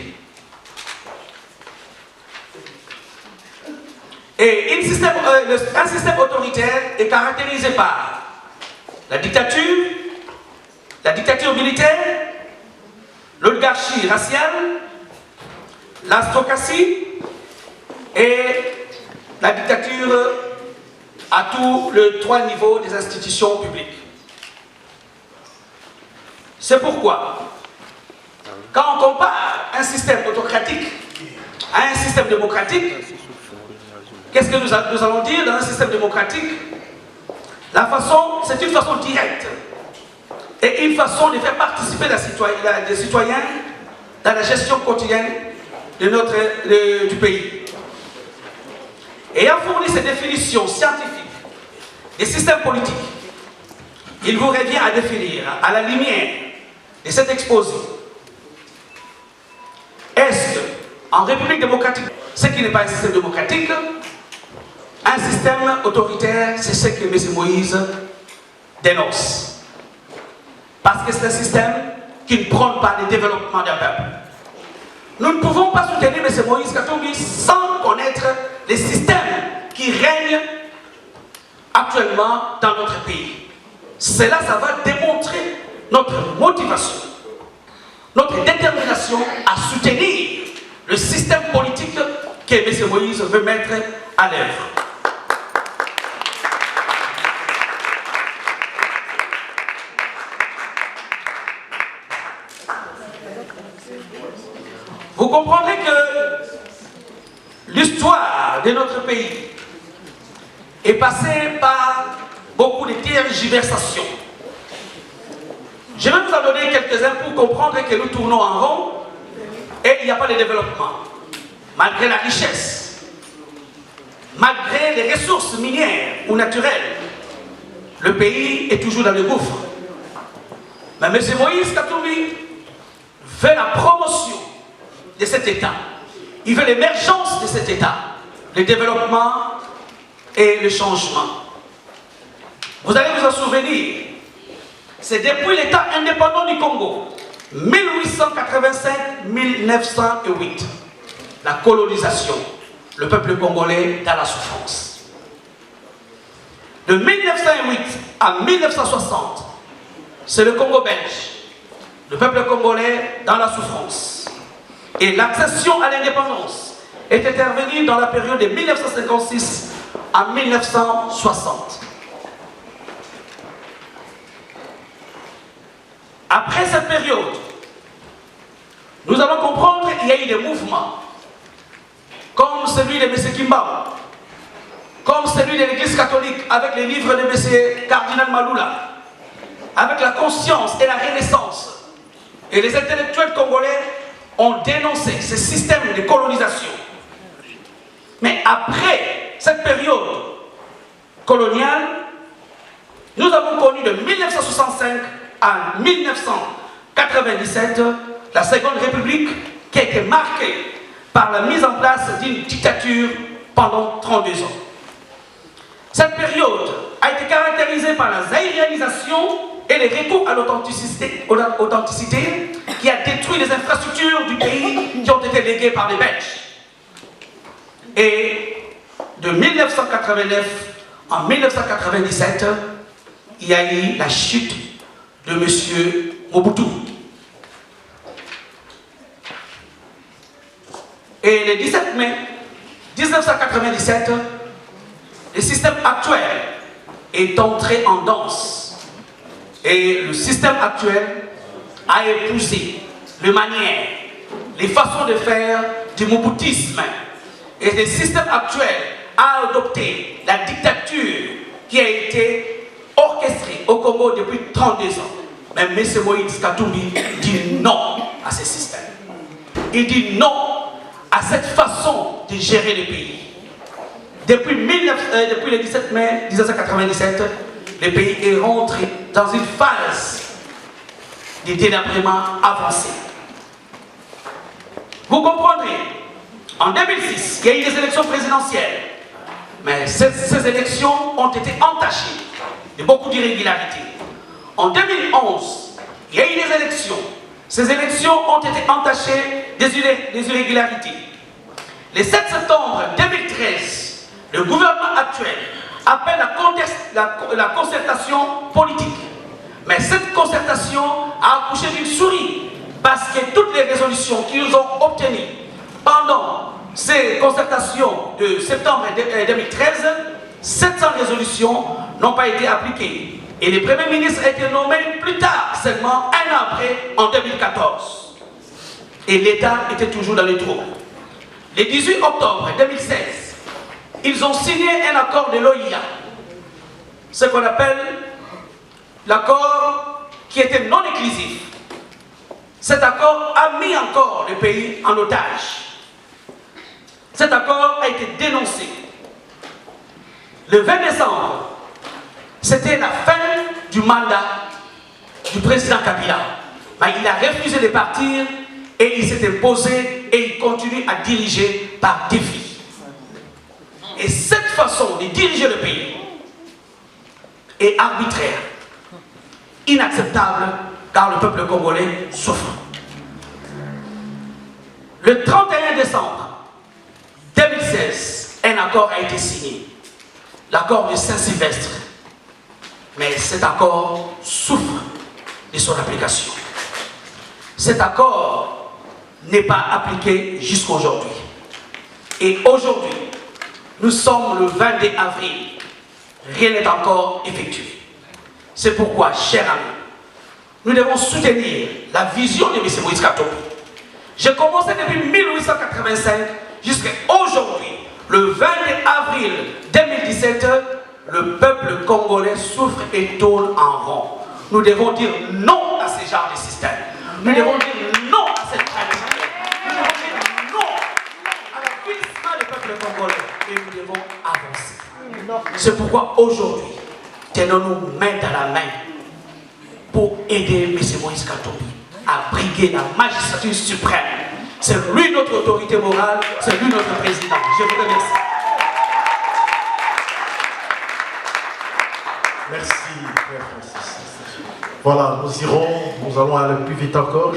Speaker 12: Et un système autoritaire est caractérisé par la dictature militaire, l'oligarchie raciale, l'aristocratie et la dictature à tous les trois niveaux des institutions publiques. C'est pourquoi, quand on compare un système autocratique à un système démocratique, qu'est-ce que nous allons dire dans un système démocratique? C'est une façon directe et une façon de faire participer les citoyens dans la gestion quotidienne du pays. Ayant fourni ces définitions scientifiques des systèmes politiques, il vous revient à définir, à la lumière de cet exposé, est-ce qu'en République démocratique, ce qui n'est pas un système démocratique, un système autoritaire, c'est ce que M. Moïse dénonce. Parce que c'est un système qui ne prône pas le développement d'un peuple. Nous ne pouvons pas soutenir M. Moïse Katumbi sans connaître les systèmes qui règnent actuellement dans notre pays. Cela, ça va démontrer notre motivation, notre détermination à soutenir le système politique que M. Moïse veut mettre à l'œuvre. Vous comprendrez que l'histoire de notre pays est passée par beaucoup de tergiversations. Je vais vous en donner quelques-uns pour comprendre que nous tournons en rond et il n'y a pas de développement. Malgré la richesse, malgré les ressources minières ou naturelles, le pays est toujours dans le gouffre. Mais M. Moïse Katumbi veut la promotion de cet État. Il veut l'émergence de cet État, le développement et le changement. Vous allez vous en souvenir, c'est depuis l'État indépendant du Congo, 1885-1908, la colonisation, le peuple congolais dans la souffrance. De 1908 à 1960, c'est le Congo belge, le peuple congolais dans la souffrance. Et l'accession à l'indépendance est intervenue dans la période de 1956 à en 1960. Après cette période, nous allons comprendre qu'il y a eu des mouvements, comme celui de M. Kimbao, comme celui de l'Église catholique avec les livres de M. Cardinal Maloula, avec la conscience et la renaissance. Et les intellectuels congolais ont dénoncé ce système de colonisation. Mais après cette période coloniale, nous avons connu de 1965 à 1997 la Seconde République qui a été marquée par la mise en place d'une dictature pendant 32 ans. Cette période a été caractérisée par la zaïrianisation et les recours à l'authenticité qui a détruit les infrastructures du pays qui ont été léguées par les Belges. Et de 1989 en 1997, il y a eu la chute de M. Mobutu. Et le 17 mai 1997, le système actuel est entré en danse. Et le système actuel a épousé les manières, les façons de faire du mobutisme. Et le système actuel a adopté la dictature qui a été orchestrée au Congo depuis 32 ans. Mais M. Moïse Katumbi dit non à ce système. Il dit non à cette façon de gérer le pays. Depuis le 17 mai 1997, le pays est rentré dans une phase de délabrement avancé. Vous comprendrez, en 2006, il y a eu des élections présidentielles, mais ces élections ont été entachées de beaucoup d'irrégularités. En 2011, il y a eu des élections. Ces élections ont été entachées des irrégularités. Le 7 septembre 2013, le gouvernement actuel appelle la concertation politique. Mais cette concertation a accouché d'une souris parce que toutes les résolutions qu'ils ont obtenues pendant ces concertations de septembre 2013, 700 résolutions n'ont pas été appliquées. Et le Premier ministre a été nommé plus tard, seulement un an après, en 2014. Et l'État était toujours dans les trous. Le 18 octobre 2016, ils ont signé un accord de l'OIA, ce qu'on appelle l'accord qui était non inclusif. Cet accord a mis encore le pays en otage. Cet accord a été dénoncé. Le 20 décembre, c'était la fin du mandat du président Kabila. Mais il a refusé de partir et il s'est imposé et il continue à diriger par défi. Et cette façon de diriger le pays est arbitraire, inacceptable, car le peuple congolais souffre. Le 31 décembre 2016, un accord a été signé, l'accord de Saint-Sylvestre. Mais cet accord souffre de son application. Cet accord n'est pas appliqué jusqu'à aujourd'hui. Et aujourd'hui, nous sommes le 22 avril. Rien n'est encore effectué. C'est pourquoi, chers amis, nous devons soutenir la vision de M. Moïse Katumbi. J'ai commencé depuis 1885 jusqu'à aujourd'hui, le 22 avril 2017, le peuple congolais souffre et tourne en rond. Nous devons dire non à ce genre de système. Nous devons dire non à cette tradition. Nous devons dire non à l'affaiblissement du peuple congolais. Et nous devons avancer. C'est pourquoi aujourd'hui, tenons-nous main dans la main pour aider M. Moïse Katumbi à briguer la magistrature suprême. C'est lui notre autorité morale, c'est lui notre président. Je vous remercie.
Speaker 3: Merci, Père Francis. Voilà, nous allons aller plus vite encore.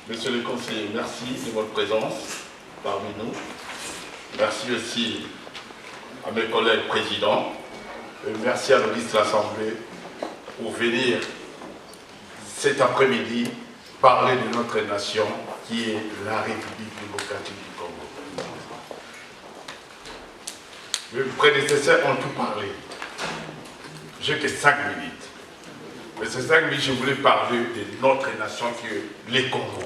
Speaker 13: Monsieur le conseiller, merci de votre présence parmi nous. Merci aussi à mes collègues présidents. Et merci à l'Église de l'Assemblée pour venir cet après-midi parler de notre nation qui est la République démocratique du Congo. Mes prédécesseurs ont tout parlé. J'ai que 5 minutes. Mais ces 5 minutes, je voulais parler de notre nation qui est le Congo.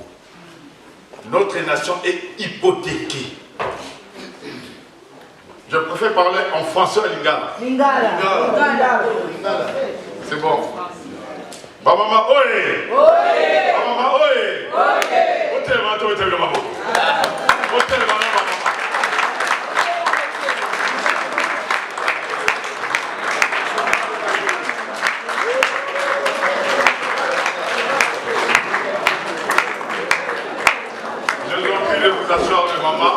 Speaker 13: Notre nation est hypothéquée. Je préfère parler en français à Lingala. Lingala. C'est bon. Bamama oye! Bamama oye! Hôtel Mato, hôtel de Mabo. Hôtel Mato. Maman,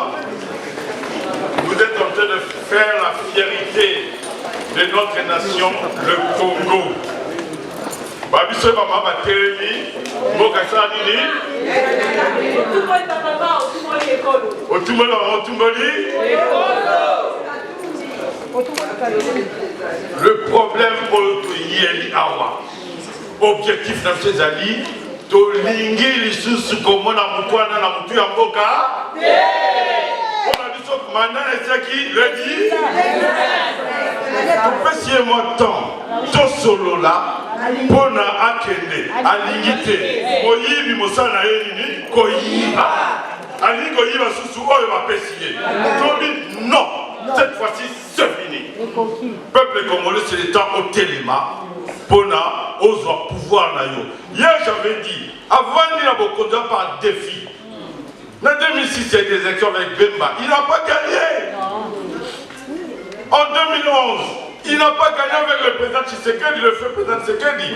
Speaker 13: vous êtes en train de faire la fierté de notre nation, le Congo. Babiso maman va télémi, Mokasa Nini. Le problème pour Yeli Awa, objectif dans ces alliés. Tolingi lisusu komona mukwana na mutu ya mboka on a dit ça maintenant c'est qui le dit topesi moi temps to solo là pona akende alingite oyibi mosala ye nini koyiba alingi koyiba susu oyo bapesi ye tobi non cette fois-ci c'est fini peuple congolais c'est le temps au téléma Pona ose pouvoir na yo. Hier j'avais dit, avant il a beaucoup de par défi. En 2006 il y a des élections avec Bemba, il n'a pas gagné. En 2011, il n'a pas gagné avec le président Tshisekedi, le feu président Tshisekedi.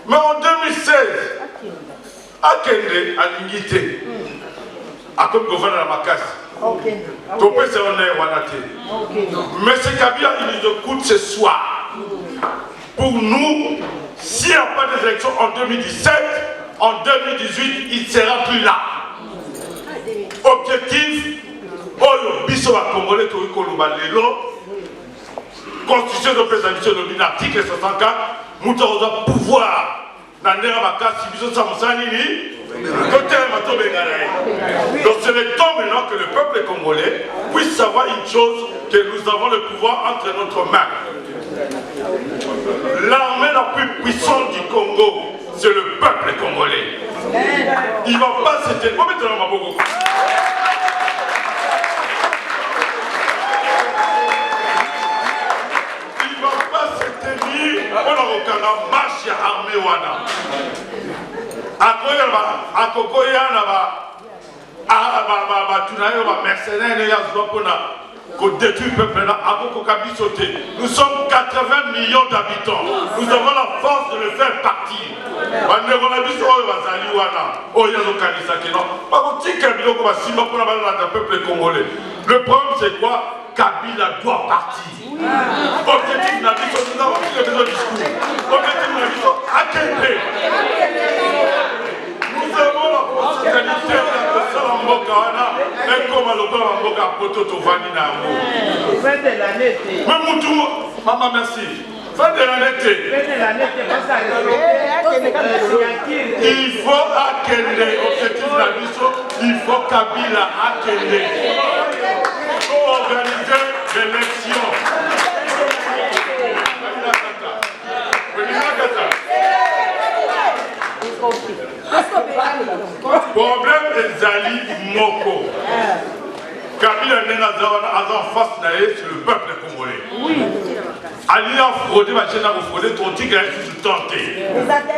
Speaker 13: Mais en 2016, Akende a l'unité. A comme gouverneur à Makassi. Topé c'est honneur Wanate. Mais ce Kabila il nous écoute ce soir. Pour nous, s'il n'y a pas d'élection en 2017, en 2018, il ne sera plus là. Objectif, Oyo Biso a Congolais Torikoluba Lelo, Constitution de présentation de l'article 64, nous avons pouvoir. Donc c'est le temps maintenant que le peuple congolais puisse savoir une chose, que nous avons le pouvoir entre notre main. L'armée la plus puissante du Congo, c'est le peuple congolais. Il ne va pas se tenir. Il ne va pas se tenir. On a une marche à armée wana. Akokoya na mercenaires détruire le peuple là, nous sommes 80 millions d'habitants. Nous avons la force de le faire partir. Le problème c'est quoi? Kabila doit partir. Objectif n'a dit que nous avons pris le besoin du discours. Objectif n'a dit que nous avons la force sanitaire de Salamboka et comme à l'Oka Pototo Vanina. Fin de l'année. Maman, merci. Fin de l'année. Il faut Akende. Objectif n'a dit que il faut Kabila Akende. Il faut organiser l'élection. Problème des alliés Moko. Kabila Nenazan en face sur le peuple congolais. Oui. Ali a fraudé, ma chaîne a fraudé, ton tigre a été tenté.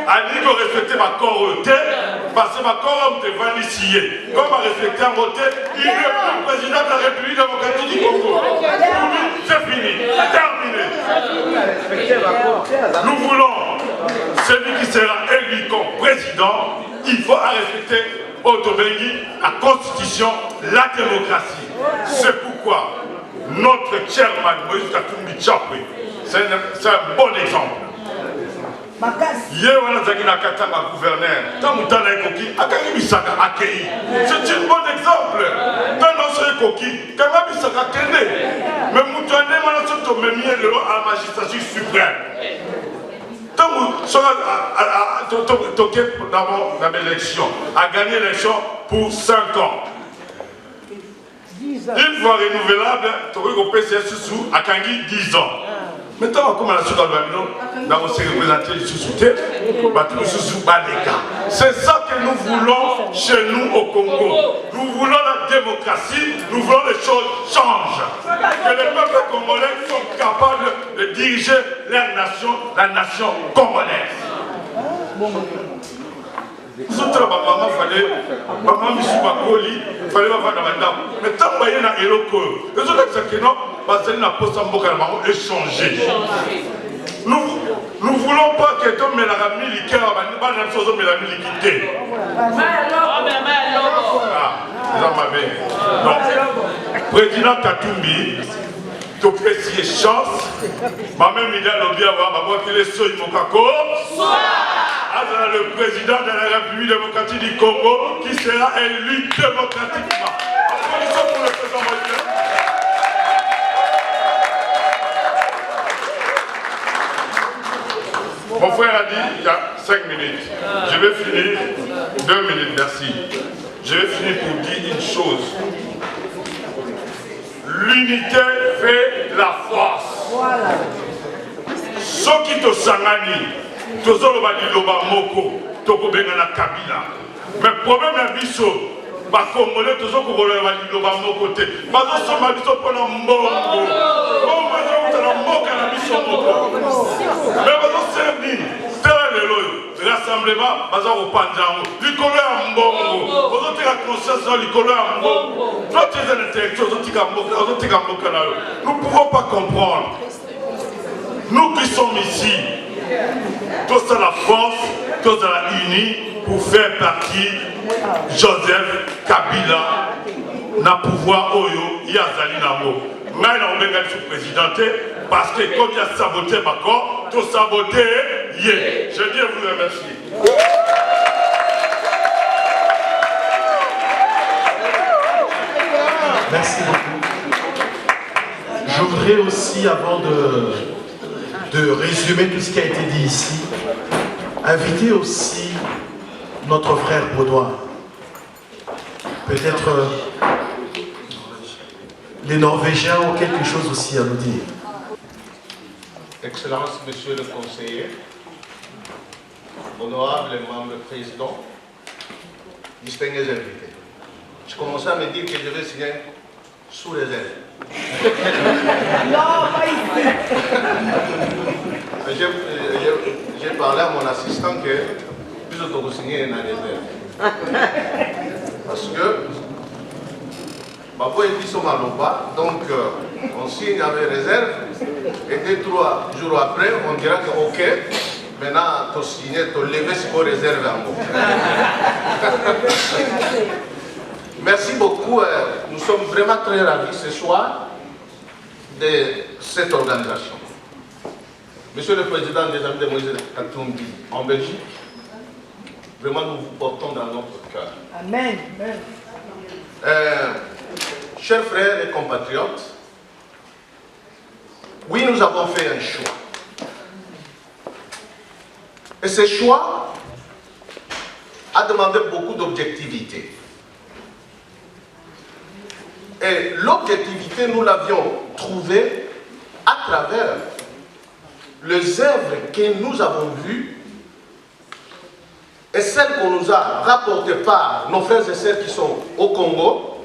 Speaker 13: Ali a respecté ma coroté, parce que ma coroté va l'initier. Comme a respecté un voté, il est le président de la République démocratique du Congo. C'est fini, c'est terminé. Nous voulons celui qui sera élu comme président, il faut respecter Otobengi, la constitution, la démocratie. C'est pourquoi notre chairman Moïse Katumbi Tchapwe, c'est un bon exemple. C'est un bon exemple. Mais la magistrature suprême. Tant que d'abord dans l'élection, a gagné l'élection pour 5 ans. Une fois renouvelable, tu aurais au PCS sous à Kangi 10 ans. Maintenant, comme à la suite de nous aussi représenté le sous-souté, c'est ça que nous voulons chez nous au Congo. Nous voulons la démocratie, nous voulons les choses changent. Que les peuples congolais sont capables de diriger leur nation, la nation congolaise. Nous autres, maman, fallait, maman, Michou Bakoli, fallait pas faire madame. Mais tant qu'il y a un éloko, les autres, c'est que non, parce que nous avons échangé. Nous voulons pas que tout le monde militaire, président Katumbi, tu fais chance, ma même idée à l'objet avoir qu'il est sur Mokako. Le président de la République démocratique du Congo qui sera élu démocratiquement. Applaudissons pour le président Moïse. Mon frère a dit il y a 5 minutes. Je vais finir 2 minutes, merci. Je vais finir pour dire une chose. L'unité fait la force. Voilà. Ce qui te sangani. Tozolo baliloba moko toko bengana Kabila mais problème ya biso ba congolais tozoko baliloba moko te bazo soma biso pona mbongo o bazo utala mboka na biso moko mais bazo servi tala lelo rassemblement bazo kopanjango likolo ya mbongo bazo tika conscience likolo ya mbongo toi tu es un intellectuel bazo tika mboka na yo. Nous pouvons pas comprendre, nous qui sommes ici. Tous à la force, tous à la unie pour faire partie Joseph Kabila na pouvoir Oyo Yazali Namo. Mais on va être présidenté parce que comme il a saboté ma corps, tout saboté, yeah. Je dis à vous remercier.
Speaker 3: Merci beaucoup. Je voudrais aussi, avant de résumer tout ce qui a été dit ici, inviter aussi notre frère Baudouin. Peut-être les Norvégiens ont quelque chose aussi à nous dire.
Speaker 14: Excellence, Monsieur le conseiller, honorables membres présidents, distingués invités. Je commençais à me dire que je vais signer sous réserve. J'ai parlé à mon assistant que plus de signer une réserve. Parce que Babo et Bisso Maloba, donc on signe avec réserve et 2-3 jours après on dira que ok, maintenant tu signes, tu levé ce qu'on réserve en mots. Merci beaucoup, nous sommes vraiment très ravis ce soir de cette organisation. Monsieur le Président des Amis de Moïse Katumbi en Belgique, vraiment nous vous portons dans notre cœur.
Speaker 11: Amen.
Speaker 14: Chers frères et compatriotes, oui, nous avons fait un choix. Et ce choix a demandé beaucoup d'objectivité. Et l'objectivité, nous l'avions trouvée à travers les œuvres que nous avons vues et celles qu'on nous a rapportées par nos frères et sœurs qui sont au Congo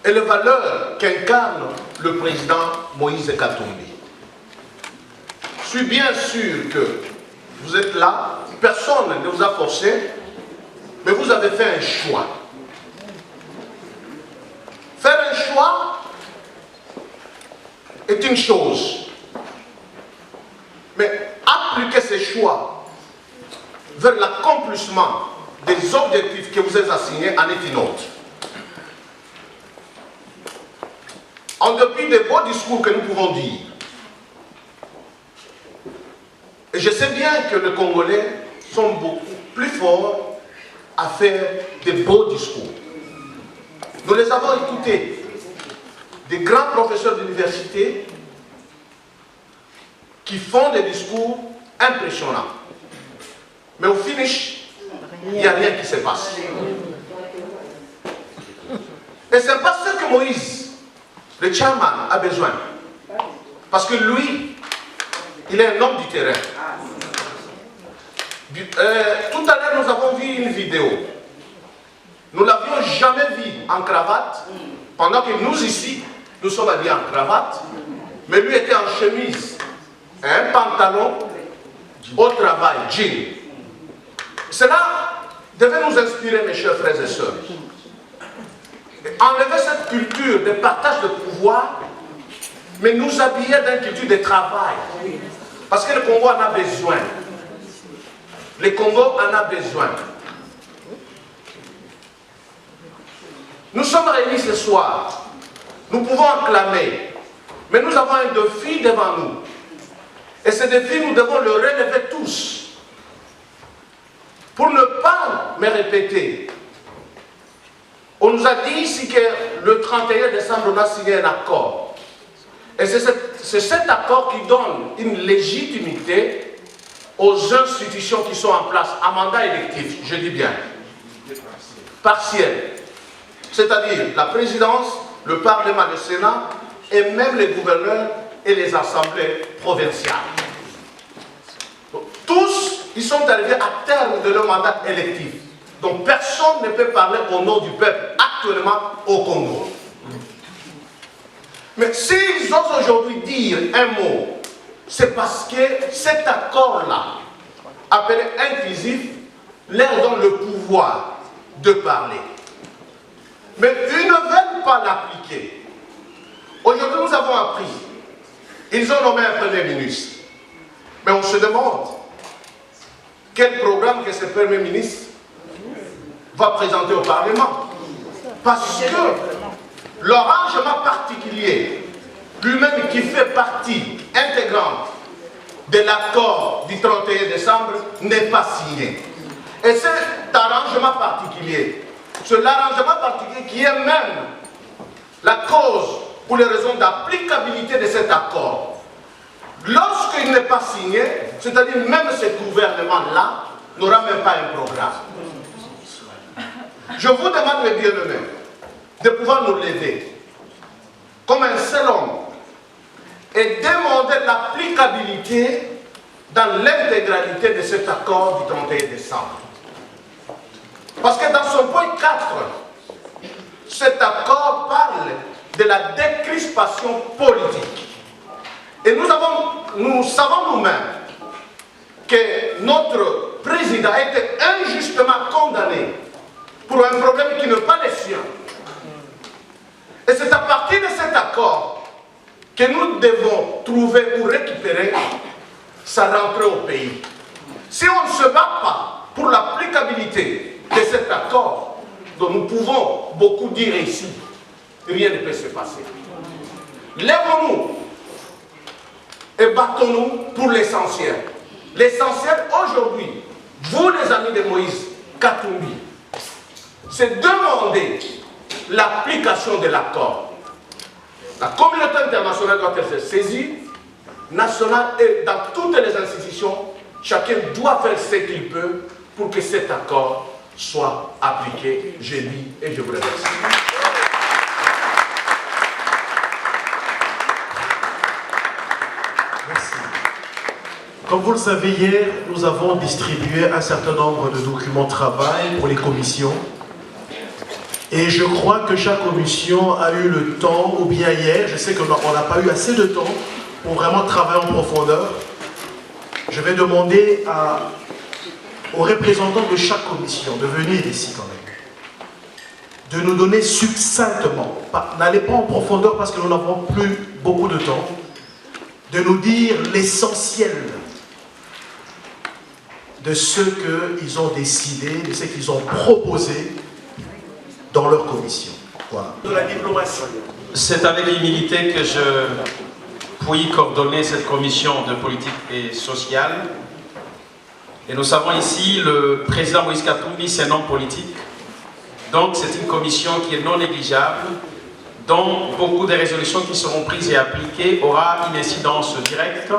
Speaker 14: et les valeurs qu'incarne le président Moïse Katumbi. Je suis bien sûr que vous êtes là, personne ne vous a forcé, mais vous avez fait un choix. Faire un choix est une chose, mais appliquer ces choix vers l'accomplissement des objectifs que vous êtes assignés en est une autre. En dépit des beaux discours que nous pouvons dire, et je sais bien que les Congolais sont beaucoup plus forts à faire des beaux discours. Nous les avons écoutés, des grands professeurs d'université, qui font des discours impressionnants. Mais au finish, il n'y a rien qui se passe. Et ce n'est pas ce que Moïse, le chairman, a besoin. Parce que lui, il est un homme du terrain. Tout à l'heure, nous avons vu une vidéo. Nous ne l'avions jamais vu en cravate, pendant que nous ici, nous sommes habillés en cravate, mais lui était en chemise, un pantalon, au travail, jean. Cela devait nous inspirer, mes chers frères et sœurs. Enlever cette culture de partage de pouvoir, mais nous habiller d'une culture de travail. Parce que le Congo en a besoin. Le Congo en a besoin. Nous sommes réunis ce soir. Nous pouvons acclamer. Mais nous avons un défi devant nous. Et ce défi, nous devons le relever tous. Pour ne pas me répéter. On nous a dit ici que le 31 décembre, on a signé un accord. Et c'est cet accord qui donne une légitimité aux institutions qui sont en place, à mandat électif, je dis bien, partiel. C'est-à-dire la présidence, le Parlement, le Sénat, et même les gouverneurs et les assemblées provinciales. Tous, ils sont arrivés à terme de leur mandat électif. Donc personne ne peut parler au nom du peuple actuellement au Congo. Mais s'ils osent aujourd'hui dire un mot, c'est parce que cet accord-là, appelé inclusif, leur donne le pouvoir de parler. Mais ils ne veulent pas l'appliquer. Aujourd'hui, nous avons appris, ils ont nommé un Premier ministre. Mais on se demande quel programme que ce Premier ministre va présenter au Parlement. Parce que l'arrangement particulier, lui-même qui fait partie intégrante de l'accord du 31 décembre, n'est pas signé. Et cet arrangement particulier, c'est l'arrangement particulier qui est même la cause ou les raisons d'applicabilité de cet accord. Lorsqu'il n'est pas signé, c'est-à-dire même ce gouvernement-là n'aura même pas un programme. Je vous demande, mes bien-aimés, de pouvoir nous lever comme un seul homme et demander l'applicabilité dans l'intégralité de cet accord du 31 décembre. Parce que dans son point 4, cet accord parle de la décrispation politique. Et nous savons nous-mêmes que notre président a été injustement condamné pour un problème qui n'est pas le sien. Et c'est à partir de cet accord que nous devons trouver ou récupérer sa rentrée au pays. Si on ne se bat pas pour l'applicabilité de cet accord, dont nous pouvons beaucoup dire ici, rien ne peut se passer. Lèvons-nous et battons-nous pour l'essentiel. L'essentiel aujourd'hui, vous les amis de Moïse Katumbi, c'est demander l'application de l'accord. La communauté internationale doit être saisie, nationale et dans toutes les institutions, chacun doit faire ce qu'il peut pour que cet accord soit appliqué. Je dis et je vous remercie.
Speaker 3: Comme vous le savez, hier, nous avons distribué un certain nombre de documents de travail pour les commissions. Et je crois que chaque commission a eu le temps, ou bien hier, je sais qu'on n'a pas eu assez de temps pour vraiment travailler en profondeur. Je vais demander aux représentants de chaque commission de venir ici quand même, de nous donner succinctement, n'allez pas en profondeur parce que nous n'avons plus beaucoup de temps, de nous dire l'essentiel de ce qu'ils ont décidé, de ce qu'ils ont proposé dans leur commission. Voilà. De la diplomatie.
Speaker 7: C'est avec l'humilité que je puis coordonner cette commission de politique et sociale. Et nous savons ici, le président Moïse Katumbi, c'est un homme politique. Donc c'est une commission qui est non négligeable, dont beaucoup des résolutions qui seront prises et appliquées aura une incidence directe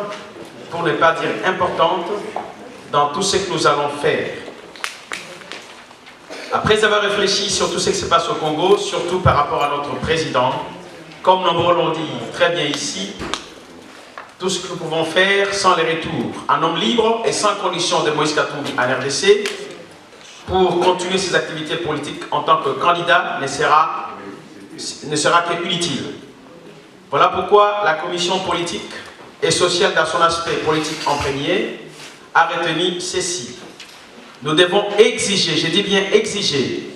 Speaker 7: pour ne pas dire importante, dans tout ce que nous allons faire. Après avoir réfléchi sur tout ce qui se passe au Congo, surtout par rapport à notre président, comme nombreux l'ont dit très bien ici, tout ce que nous pouvons faire sans les retours, un homme libre et sans condition de Moïse Katumbi à RDC, pour continuer ses activités politiques en tant que candidat ne sera que inutile. Voilà pourquoi la commission politique et sociale dans son aspect politique imprégné a retenu ceci. Nous devons exiger, je dis bien exiger,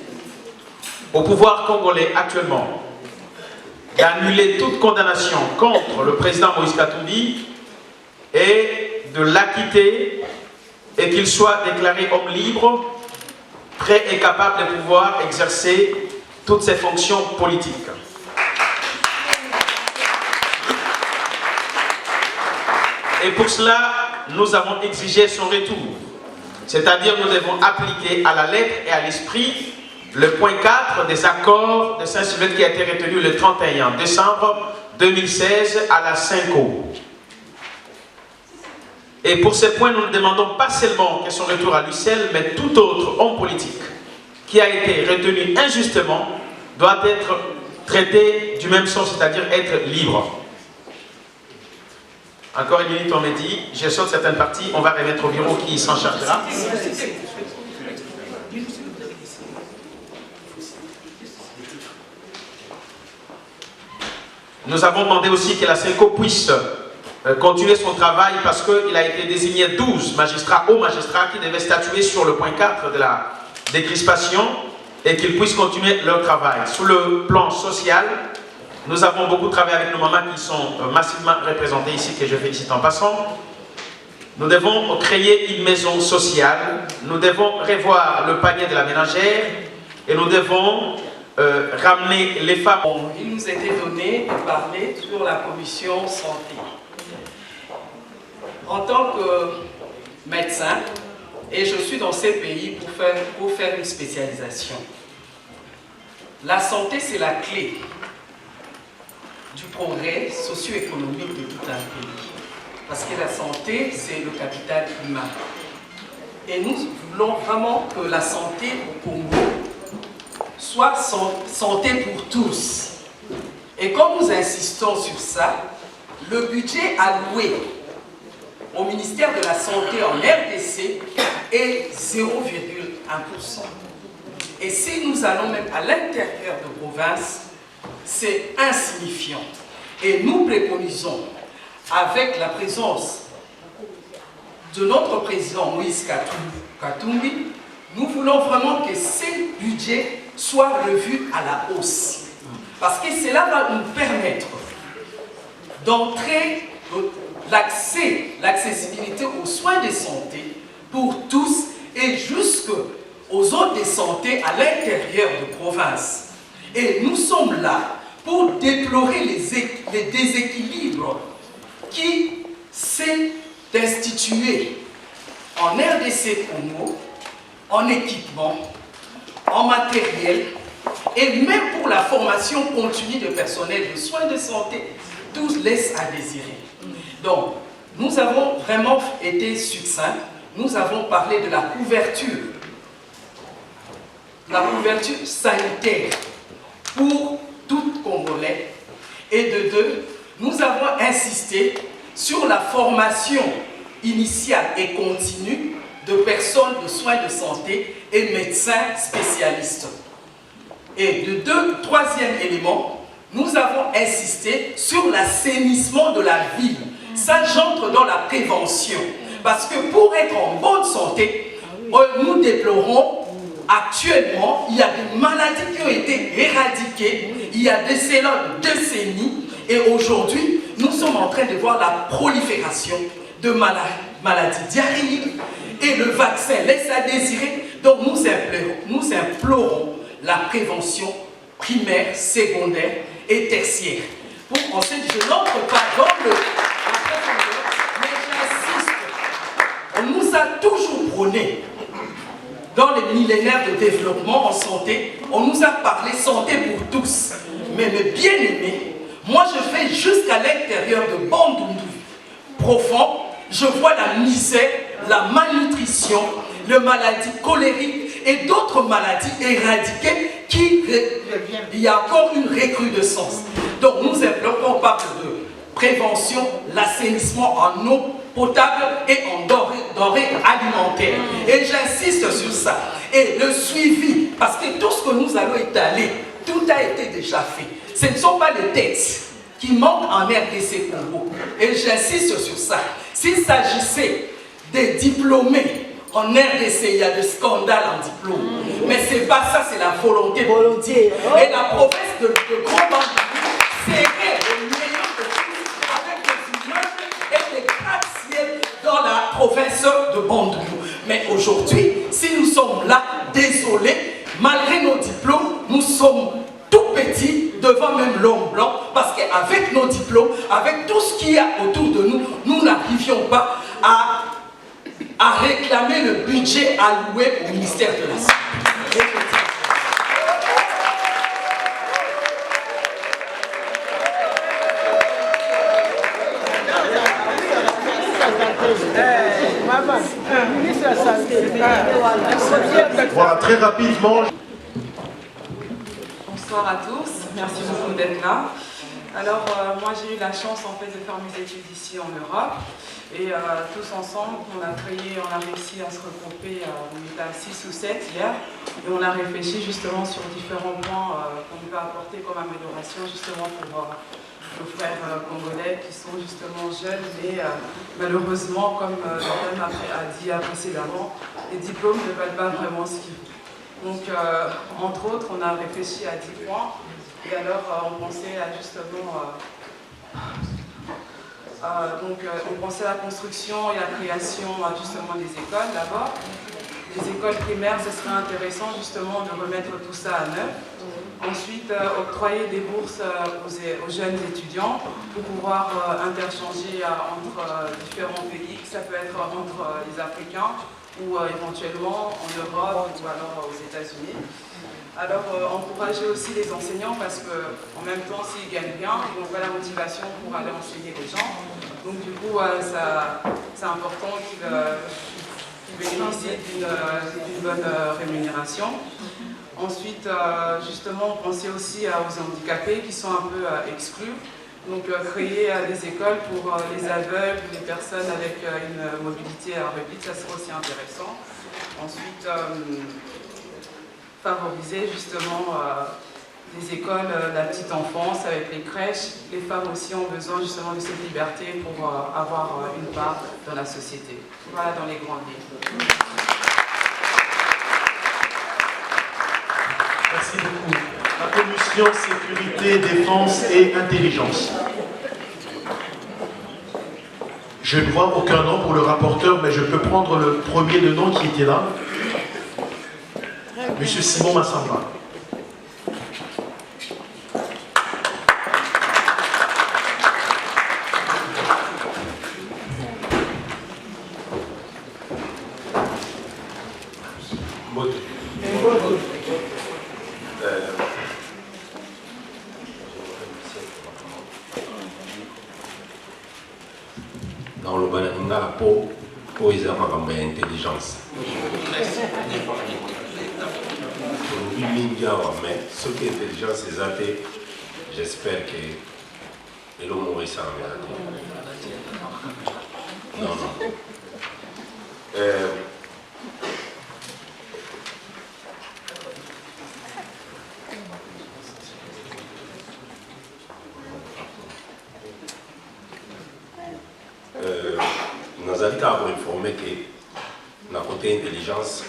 Speaker 7: au pouvoir congolais actuellement d'annuler toute condamnation contre le président Moïse Katumbi et de l'acquitter et qu'il soit déclaré homme libre, prêt et capable de pouvoir exercer toutes ses fonctions politiques. Et pour cela, nous avons exigé son retour. C'est-à-dire nous devons appliquer à la lettre et à l'esprit le point 4 des accords de Saint-Sylvestre qui a été retenu le 31 décembre 2016 à la Cinco. Et pour ce point, nous ne demandons pas seulement que son retour à lui seul, mais tout autre homme politique qui a été retenu injustement doit être traité du même sens, c'est-à-dire être libre. Encore une minute, on me dit, je saute certaines parties, on va remettre au bureau qui s'en chargera. Nous avons demandé aussi que la Cinco puisse continuer son travail parce qu'il a été désigné 12 magistrats, hauts magistrats qui devaient statuer sur le point 4 de la décrispation et qu'ils puissent continuer leur travail. Sur le plan social, nous avons beaucoup travaillé avec nos mamans qui sont massivement représentées ici, que je félicite en passant. Nous devons créer une maison sociale, nous devons revoir le panier de la ménagère et nous devons ramener les femmes.
Speaker 15: Il nous a été donné de parler sur la commission santé. En tant que médecin, et je suis dans ces pays pour faire une spécialisation. La santé, c'est la clé du progrès socio-économique de tout un pays. Parce que la santé, c'est le capital humain. Et nous voulons vraiment que la santé au Congo soit santé pour tous. Et comme nous insistons sur ça, le budget alloué au ministère de la Santé en RDC est 0,1%. Et si nous allons même à l'intérieur de province, c'est insignifiant. Et nous préconisons, avec la présence de notre président Moïse Katumbi, nous voulons vraiment que ces budgets soient revus à la hausse. Parce que cela va nous permettre d'entrer l'accessibilité aux soins de santé pour tous et jusqu'aux zones de santé à l'intérieur de province. Et nous sommes là pour déplorer les déséquilibres qui s'est institué en RDC Congo, en équipement, en matériel et même pour la formation continue de personnel de soins de santé, tout laisse à désirer. Donc, nous avons vraiment été succincts, nous avons parlé de la couverture sanitaire pour tout Congolais. Et de deux, nous avons insisté sur la formation initiale et continue de personnes de soins de santé et médecins spécialistes. Et de troisième élément, nous avons insisté sur l'assainissement de la ville. Ça, j'entre dans la prévention. Parce que pour être en bonne santé, nous déplorons actuellement, il y a des maladies qui ont été éradiquées, il y a des décennies, et aujourd'hui, nous sommes en train de voir la prolifération de maladies diarrhéiques, et le vaccin laisse à désirer. Donc nous implorons la prévention primaire, secondaire et tertiaire. Ensuite, je n'entre pas dans la profondeur, mais j'insiste. On nous a toujours prôné, dans les millénaires de développement en santé, on nous a parlé santé pour tous. Mais mes bien-aimés, moi je vais jusqu'à l'intérieur de Bandundu profond je vois la misère, la malnutrition, les maladies colériques et d'autres maladies éradiquées il y a encore une recrudescence. Donc nous implorons, on parle de prévention, l'assainissement en eau potable et en denrées alimentaires. Et j'insiste sur ça. Et le suivi, parce que tout ce que nous allons étaler, tout a été déjà fait. Ce ne sont pas les textes qui manquent en RDC Congo. Et j'insiste sur ça. S'il s'agissait des diplômés en RDC, il y a des scandales en diplôme. Mais ce n'est pas ça, c'est la volonté politique. Et la province de Grand Bandundu serait le meilleur de tous avec des immeubles et des gratte-ciel dans la province de Bandundu. Mais aujourd'hui, si nous sommes là, désolés, malgré nos diplômes, nous sommes tout petits devant même l'homme blanc, parce qu'avec nos diplômes, avec tout ce qu'il y a autour de nous, nous n'arrivions pas à réclamer le budget alloué au ministère de la Santé.
Speaker 3: Voilà, très rapidement.
Speaker 16: Bonsoir à tous, merci beaucoup d'être là. Alors moi j'ai eu la chance en fait de faire mes études ici en Europe et tous ensemble on a réussi à se regrouper, on était à 6 ou 7 hier et on a réfléchi justement sur différents points qu'on peut apporter comme amélioration justement pour nos frères congolais qui sont justement jeunes mais malheureusement comme Dorian a dit précédemment, les diplômes ne valent pas vraiment ce qu'il faut. Donc, entre autres, on a réfléchi à 10 points et alors on pensait à justement on pensait à la construction et la création justement des écoles d'abord. Les écoles primaires, ce serait intéressant justement de remettre tout ça à neuf. Ensuite, octroyer des bourses aux jeunes étudiants pour pouvoir interchanger entre différents pays. Ça peut être entre les Africains ou éventuellement en Europe ou alors aux États-Unis. Alors encourager aussi les enseignants parce qu'en même temps s'ils gagnent bien, ils n'ont pas la motivation pour aller enseigner les gens. Donc du coup c'est important qu'ils bénéficient d'une bonne rémunération. Ensuite justement penser aussi aux handicapés qui sont un peu exclus. Donc créer des écoles pour les aveugles, les personnes avec une mobilité réduite, ça serait aussi intéressant. Ensuite, favoriser justement les écoles de la petite enfance avec les crèches. Les femmes aussi ont besoin justement de cette liberté pour avoir une part dans la société. Voilà dans les grandes lignes.
Speaker 3: Merci beaucoup. La commission sécurité, défense et intelligence. Je ne vois aucun nom pour le rapporteur, mais je peux prendre le premier de nom qui était là. Monsieur Simon Massamba.
Speaker 17: Dans le Bananinga, pour ils ont une intelligence. Mais ce qui est intelligence, c'est athée. J'espère que l'homme Maurice a non, non. Nous avons informé que dans le côté intelligence,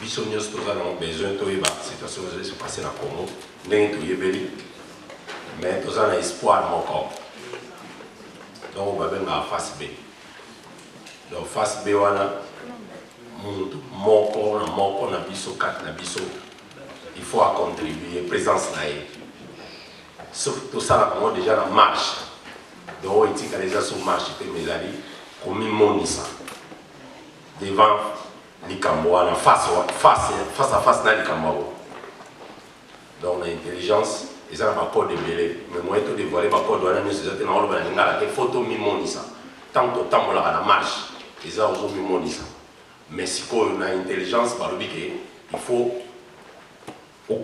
Speaker 17: nous avons besoin de la situation qui se passe dans le Congo, mais nous avons espoir encore. Donc, on va venir à face B. Donc, face B, il faut contribuer, présence là. Tout ça, on est déjà en marche. Donc, il y a déjà sur marche, comme il monte ça. Devant les Cambouans, face à face dans les Cambouans. Donc, l'intelligence, ils ont un rapport de mêlée. Mais moi, je vais dévoiler un rapport de mêlée. Il faut que je monte ça. tant que temps on a la marche ils ont aujourd'hui monisa mais si on a intelligence par le il faut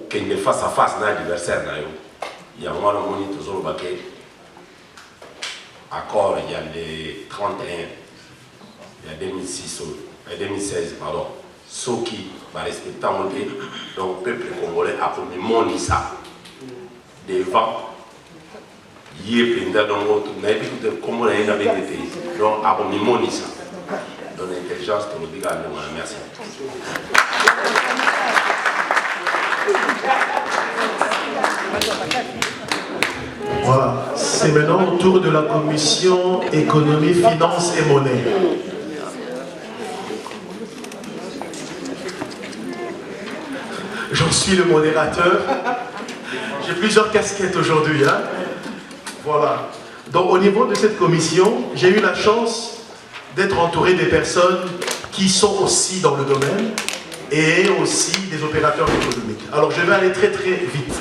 Speaker 17: qu'il ne face à face d'un adversaire il y a moins de monnaie toujours le baquet accord il y a les 31 il y a 2006 et 2016 pardon ceux qui va respecter donc le peuple congolais a promis monisa devant hier pendant donc on a vu comment on a été donc a promis monisa donc l'intelligence pour nous dire merci.
Speaker 3: Voilà, c'est maintenant au tour de la commission économie, finance et monnaie. J'en suis le modérateur. J'ai plusieurs casquettes aujourd'hui. Hein. Voilà. Donc au niveau de cette commission, j'ai eu la chance d'être entouré des personnes qui sont aussi dans le domaine et aussi des opérateurs économiques. Alors je vais aller très très vite.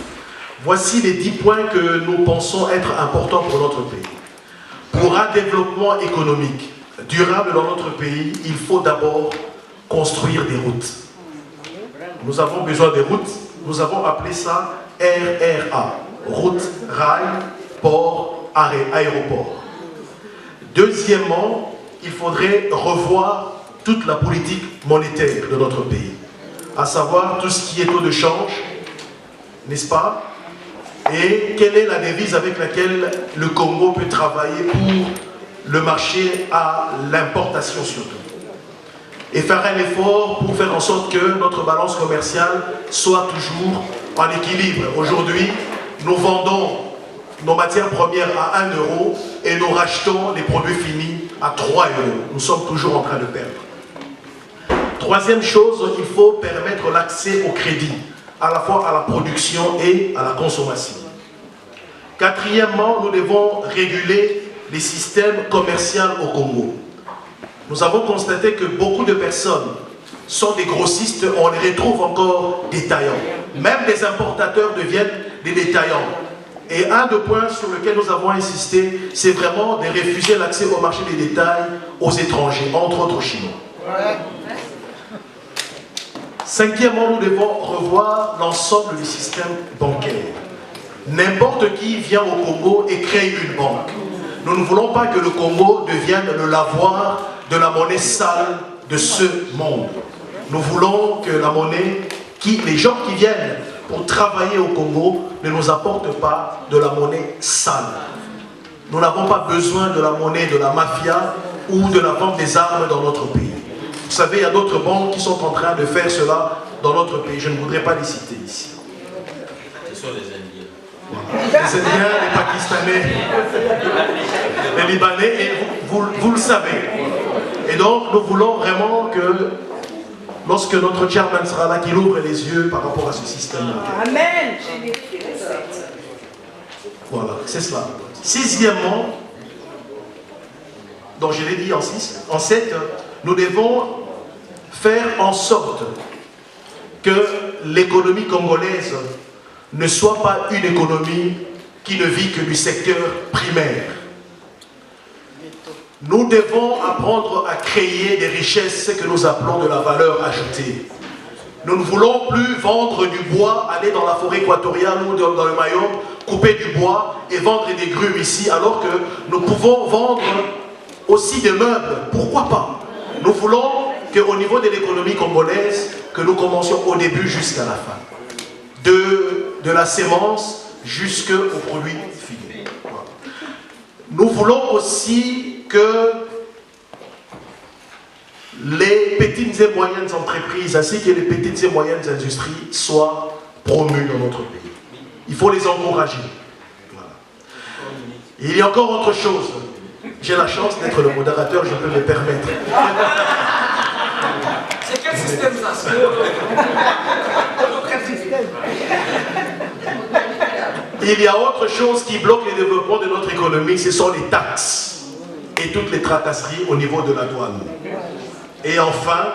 Speaker 3: Voici les 10 points que nous pensons être importants pour notre pays. Pour un développement économique durable dans notre pays, il faut d'abord construire des routes. Nous avons besoin des routes, nous avons appelé ça RRA, route, rail, port, aéroport. Deuxièmement, il faudrait revoir toute la politique monétaire de notre pays, à savoir tout ce qui est taux de change, n'est-ce pas? Et quelle est la devise avec laquelle le Congo peut travailler pour le marché à l'importation surtout. Et faire un effort pour faire en sorte que notre balance commerciale soit toujours en équilibre. Aujourd'hui, nous vendons nos matières premières à 1 euro et nous rachetons les produits finis à 3 euros. Nous sommes toujours en train de perdre. Troisième chose, il faut permettre l'accès au crédit, à la fois à la production et à la consommation. Quatrièmement, nous devons réguler les systèmes commerciaux au Congo. Nous avons constaté que beaucoup de personnes sont des grossistes, on les retrouve encore détaillants. Même les importateurs deviennent des détaillants. Et un des points sur lequel nous avons insisté, c'est vraiment de refuser l'accès au marché des détails aux étrangers, entre autres aux Chinois. Cinquièmement, nous devons revoir l'ensemble du système bancaire. N'importe qui vient au Congo et crée une banque. Nous ne voulons pas que le Congo devienne le lavoir de la monnaie sale de ce monde. Nous voulons que la monnaie, les gens qui viennent pour travailler au Congo ne nous apportent pas de la monnaie sale. Nous n'avons pas besoin de la monnaie de la mafia ou de la vente des armes dans notre pays. Vous savez, il y a d'autres banques qui sont en train de faire cela dans notre pays. Je ne voudrais pas les citer ici.
Speaker 5: Ce sont les Indiens.
Speaker 3: Les Indiens, les Pakistanais, les Libanais, et vous le savez. Et donc, nous voulons vraiment que, lorsque notre chairman sera là, qu'il ouvre les yeux par rapport à ce système.
Speaker 9: Amen.
Speaker 3: Voilà, c'est cela. Sixièmement, donc je l'ai dit en 6, en 7, nous devons faire en sorte que l'économie congolaise ne soit pas une économie qui ne vit que du secteur primaire. Nous devons apprendre à créer des richesses, ce que nous appelons de la valeur ajoutée. Nous ne voulons plus vendre du bois, aller dans la forêt équatoriale ou dans le Mayombe, couper du bois et vendre des grumes ici, alors que nous pouvons vendre aussi des meubles. Pourquoi pas? Nous voulons qu'au niveau de l'économie congolaise, que nous commencions au début jusqu'à la fin. De la sémence jusqu'au produit fini. Voilà. Nous voulons aussi que les petites et moyennes entreprises ainsi que les petites et moyennes industries soient promues dans notre pays. Il faut les encourager. Voilà. Il y a encore autre chose. J'ai la chance d'être le modérateur, je peux me permettre.
Speaker 15: C'est quel système ça?
Speaker 3: Il y a autre chose qui bloque le développement de notre économie, ce sont les taxes et toutes les tracasseries au niveau de la douane. Et enfin,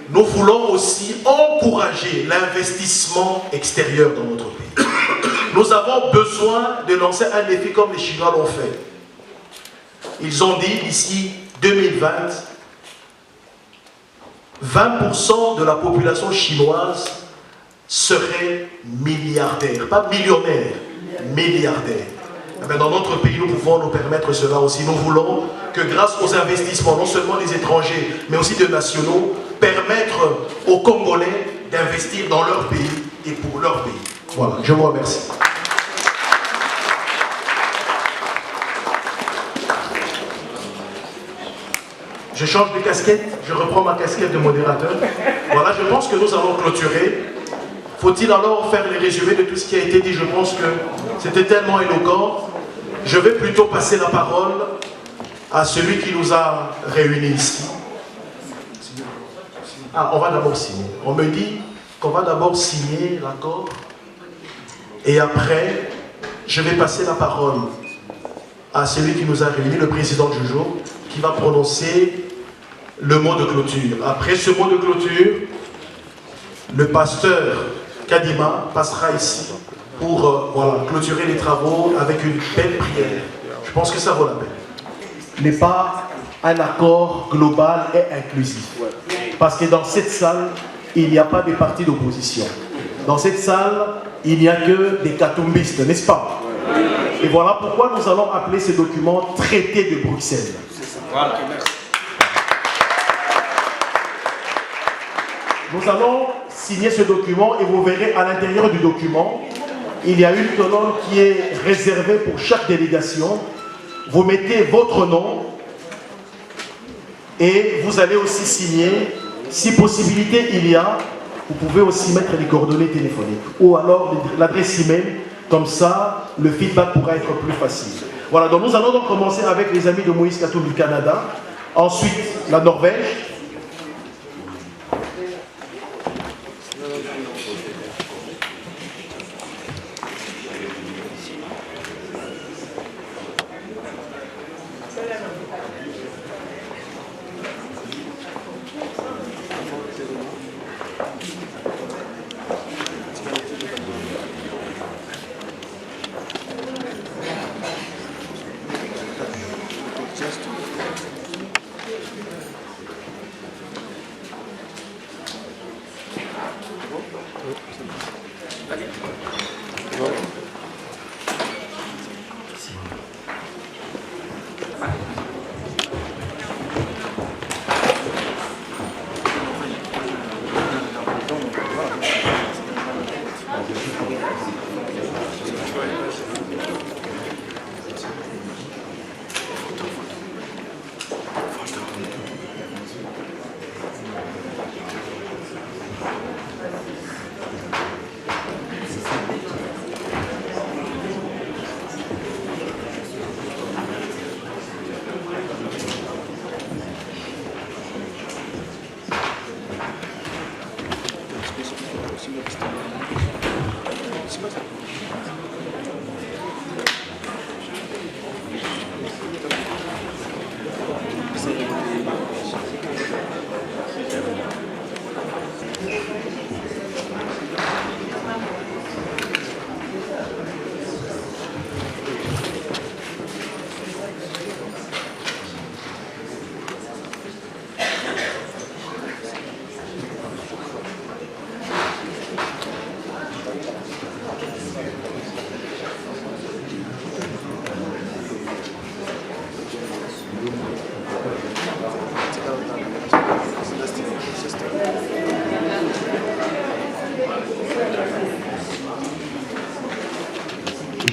Speaker 3: nous voulons aussi encourager l'investissement extérieur dans notre pays. Nous avons besoin de lancer un défi comme les Chinois l'ont fait. ils ont dit d'ici 2020, 20% de la population chinoise serait milliardaire, pas millionnaire, milliardaire. Mais dans notre pays, nous pouvons nous permettre cela aussi. Nous voulons que grâce aux investissements, non seulement des étrangers, mais aussi des nationaux, permettre aux Congolais d'investir dans leur pays et pour leur pays. Voilà, je vous remercie. Je change de casquette, je reprends ma casquette de modérateur. Voilà, je pense que nous allons clôturer. Faut-il alors faire les résumés de tout ce qui a été dit? Je pense que c'était tellement éloquent. Je vais plutôt passer la parole à celui qui nous a réunis ici. Ah, on va d'abord signer. On me dit qu'on va d'abord signer l'accord. Et après, je vais passer la parole à celui qui nous a réunis, le président du jour, qui va prononcer le mot de clôture. Après ce mot de clôture, le pasteur Kadima passera ici pour voilà, clôturer les travaux avec une belle prière. Je pense que ça vaut la peine. N'est pas un accord global et inclusif. Parce que dans cette salle, il n'y a pas de partis d'opposition. Dans cette salle, il n'y a que des katumbistes, n'est-ce pas? Et voilà pourquoi nous allons appeler ce document traité de Bruxelles. Voilà. Nous allons signer ce document et vous verrez à l'intérieur du document, il y a une colonne qui est réservée pour chaque délégation. Vous mettez votre nom et vous allez aussi signer. Si possibilité il y a, vous pouvez aussi mettre les coordonnées téléphoniques ou alors l'adresse email. Comme ça, le feedback pourra être plus facile. Voilà, donc nous allons donc commencer avec les amis de Moïse Katumbi du Canada. Ensuite, la Norvège.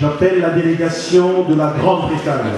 Speaker 3: J'appelle la délégation de la Grande-Bretagne.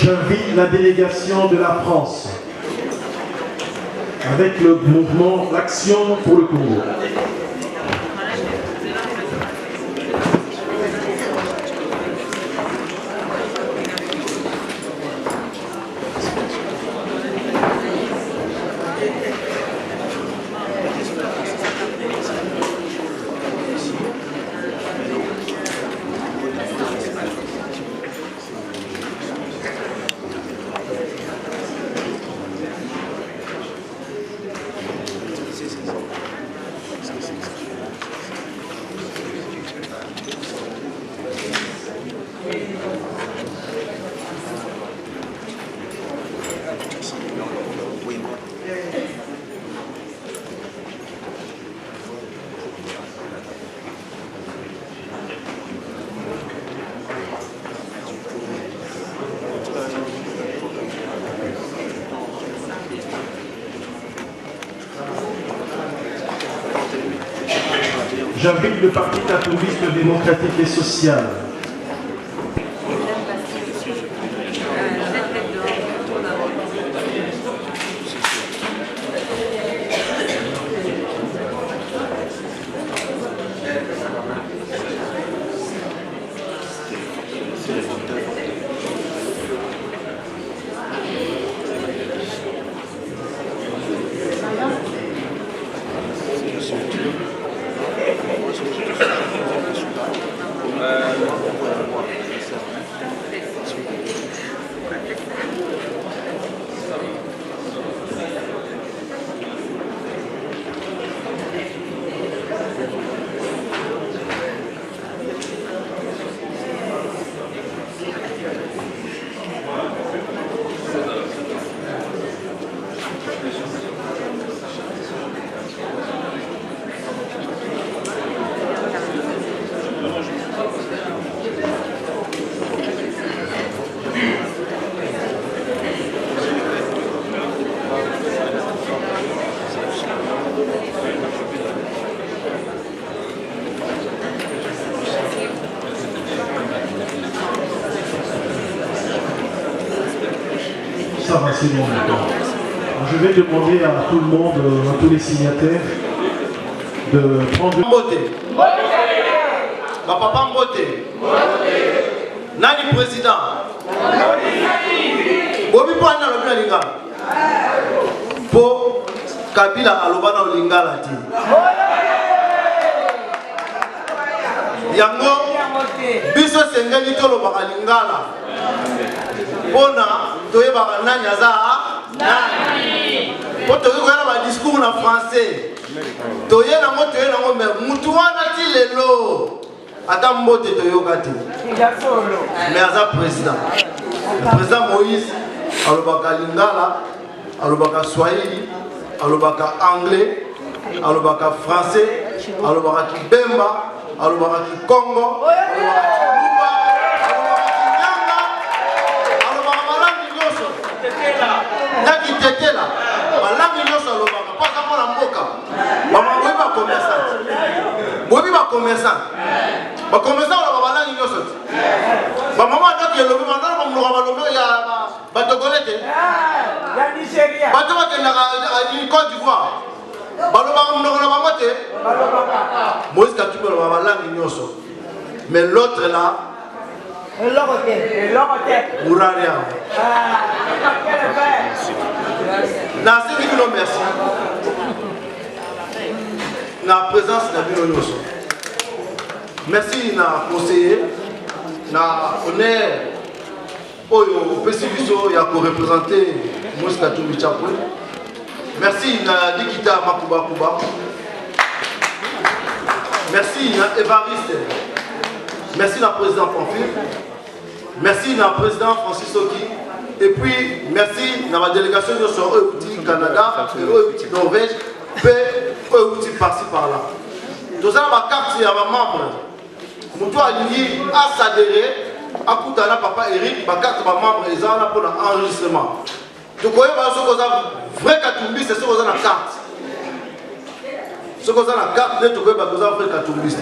Speaker 3: J'invite la délégation de la France avec le mouvement L'Action pour le Congo. J'invite le Parti Tatoubiste démocratique et social. Ça va, c'est bon. Je vais demander à tout le monde, à tous les signataires, de prendre...
Speaker 4: Ma papa Mbote. Nani président. Bobi po ana lobina lingala. Po Kabila alobana lingala ti. Yango biso sengeli to lobaka lingala. Pona toyeba nani aza nani. Po toyeba ba discours na français. Toyena ngo mais mutu wana ti lelo. Ata Mbote toyoka te. Mais aza président. Le président Moïse alobaka lingala, alobaka swahili, alobaka anglais, alobaka français, alobaka kibemba, alobaka kikongo, alobaka kiluba, alobaka kinyanga, alobaka malangi nyonso. Naki tetela, malangi nyonso alobaka pasa mona mboka. Mama boyi ba commerçant. Boyi ba commerçant. Ba commerçant alobaka malangi nyonso. Ba mama naki elobi mandala ba mloka balobi ya ba togolete. Ya Nigeria. Ba to ba kenda ka Côte d'Ivoire. Balobaka mloka na bango te. Moïse Katumbi alobaka malangi nyonso. Mais l'autre là Mouraria. Nasengi bino merci. Na présence na bino nyonso. Merci na conseiller, na honneur oyo pesi biso ya ko représenter Moïse Katumbi Chapwe. Merci na Likita Makuba Kuba. Merci na Évariste. Merci na président Pamphile. Merci na président Francis Oki. Et puis merci na ma délégation de au Canada, au Norvège, et au par-ci par-là. Tout ça ma carte à ma membre. Mutu alingi a s'adhérer à Koutana papa Eric, ma carte ma membre et ça pour l'enregistrement. Tu connais pas ce que ça vrai Katumbi, c'est ce que ça la carte. Ce que ça la carte, tu connais pas que ça vrai Katumbi.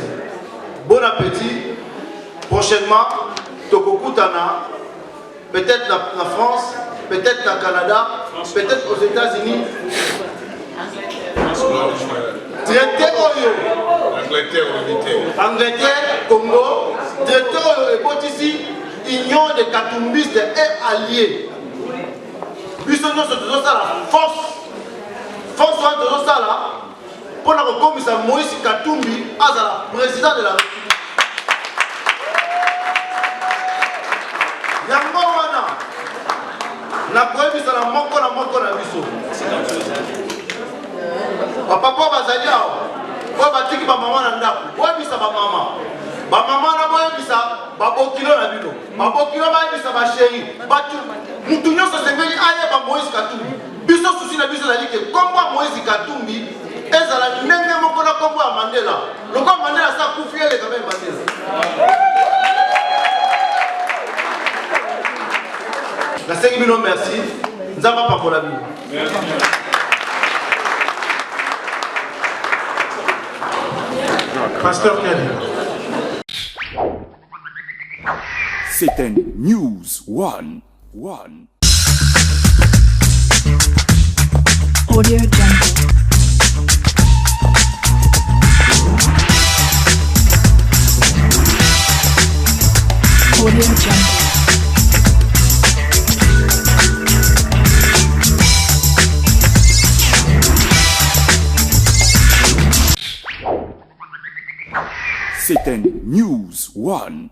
Speaker 4: Bon appétit. Prochainement, Toko Koutana peut-être la France, peut-être le Canada, peut-être aux États-Unis. Traité Angleterre, Congo, traité ici, Union des Katumbistes et alliés. Puis nous sommes la force de ça là, pour la commission Moïse Katumbi, à la président de la République. Yango wana, na koyebisa na moko na biso. Papa po bazali awa, po batiki ba mama na ndako, boyebisa ba mama. Ba mama na boyebisa ba bokilo na bino. Ba bokilo ba yebisa ba chéri, batu mutu nyonso sengeli aye ba Moïse Katumbi. Biso susi na biso zali ke kombo Moïse Katumbi ezala ndenge moko na kombo ya Mandela. Loko Mandela sa kufiele kama Mandela. Nasengi bino merci. Nzamba pakola bino.
Speaker 3: Pasteur Kelly.
Speaker 1: C'était News One.
Speaker 2: Audio Jungle. Audio Jungle.
Speaker 1: C'était News One.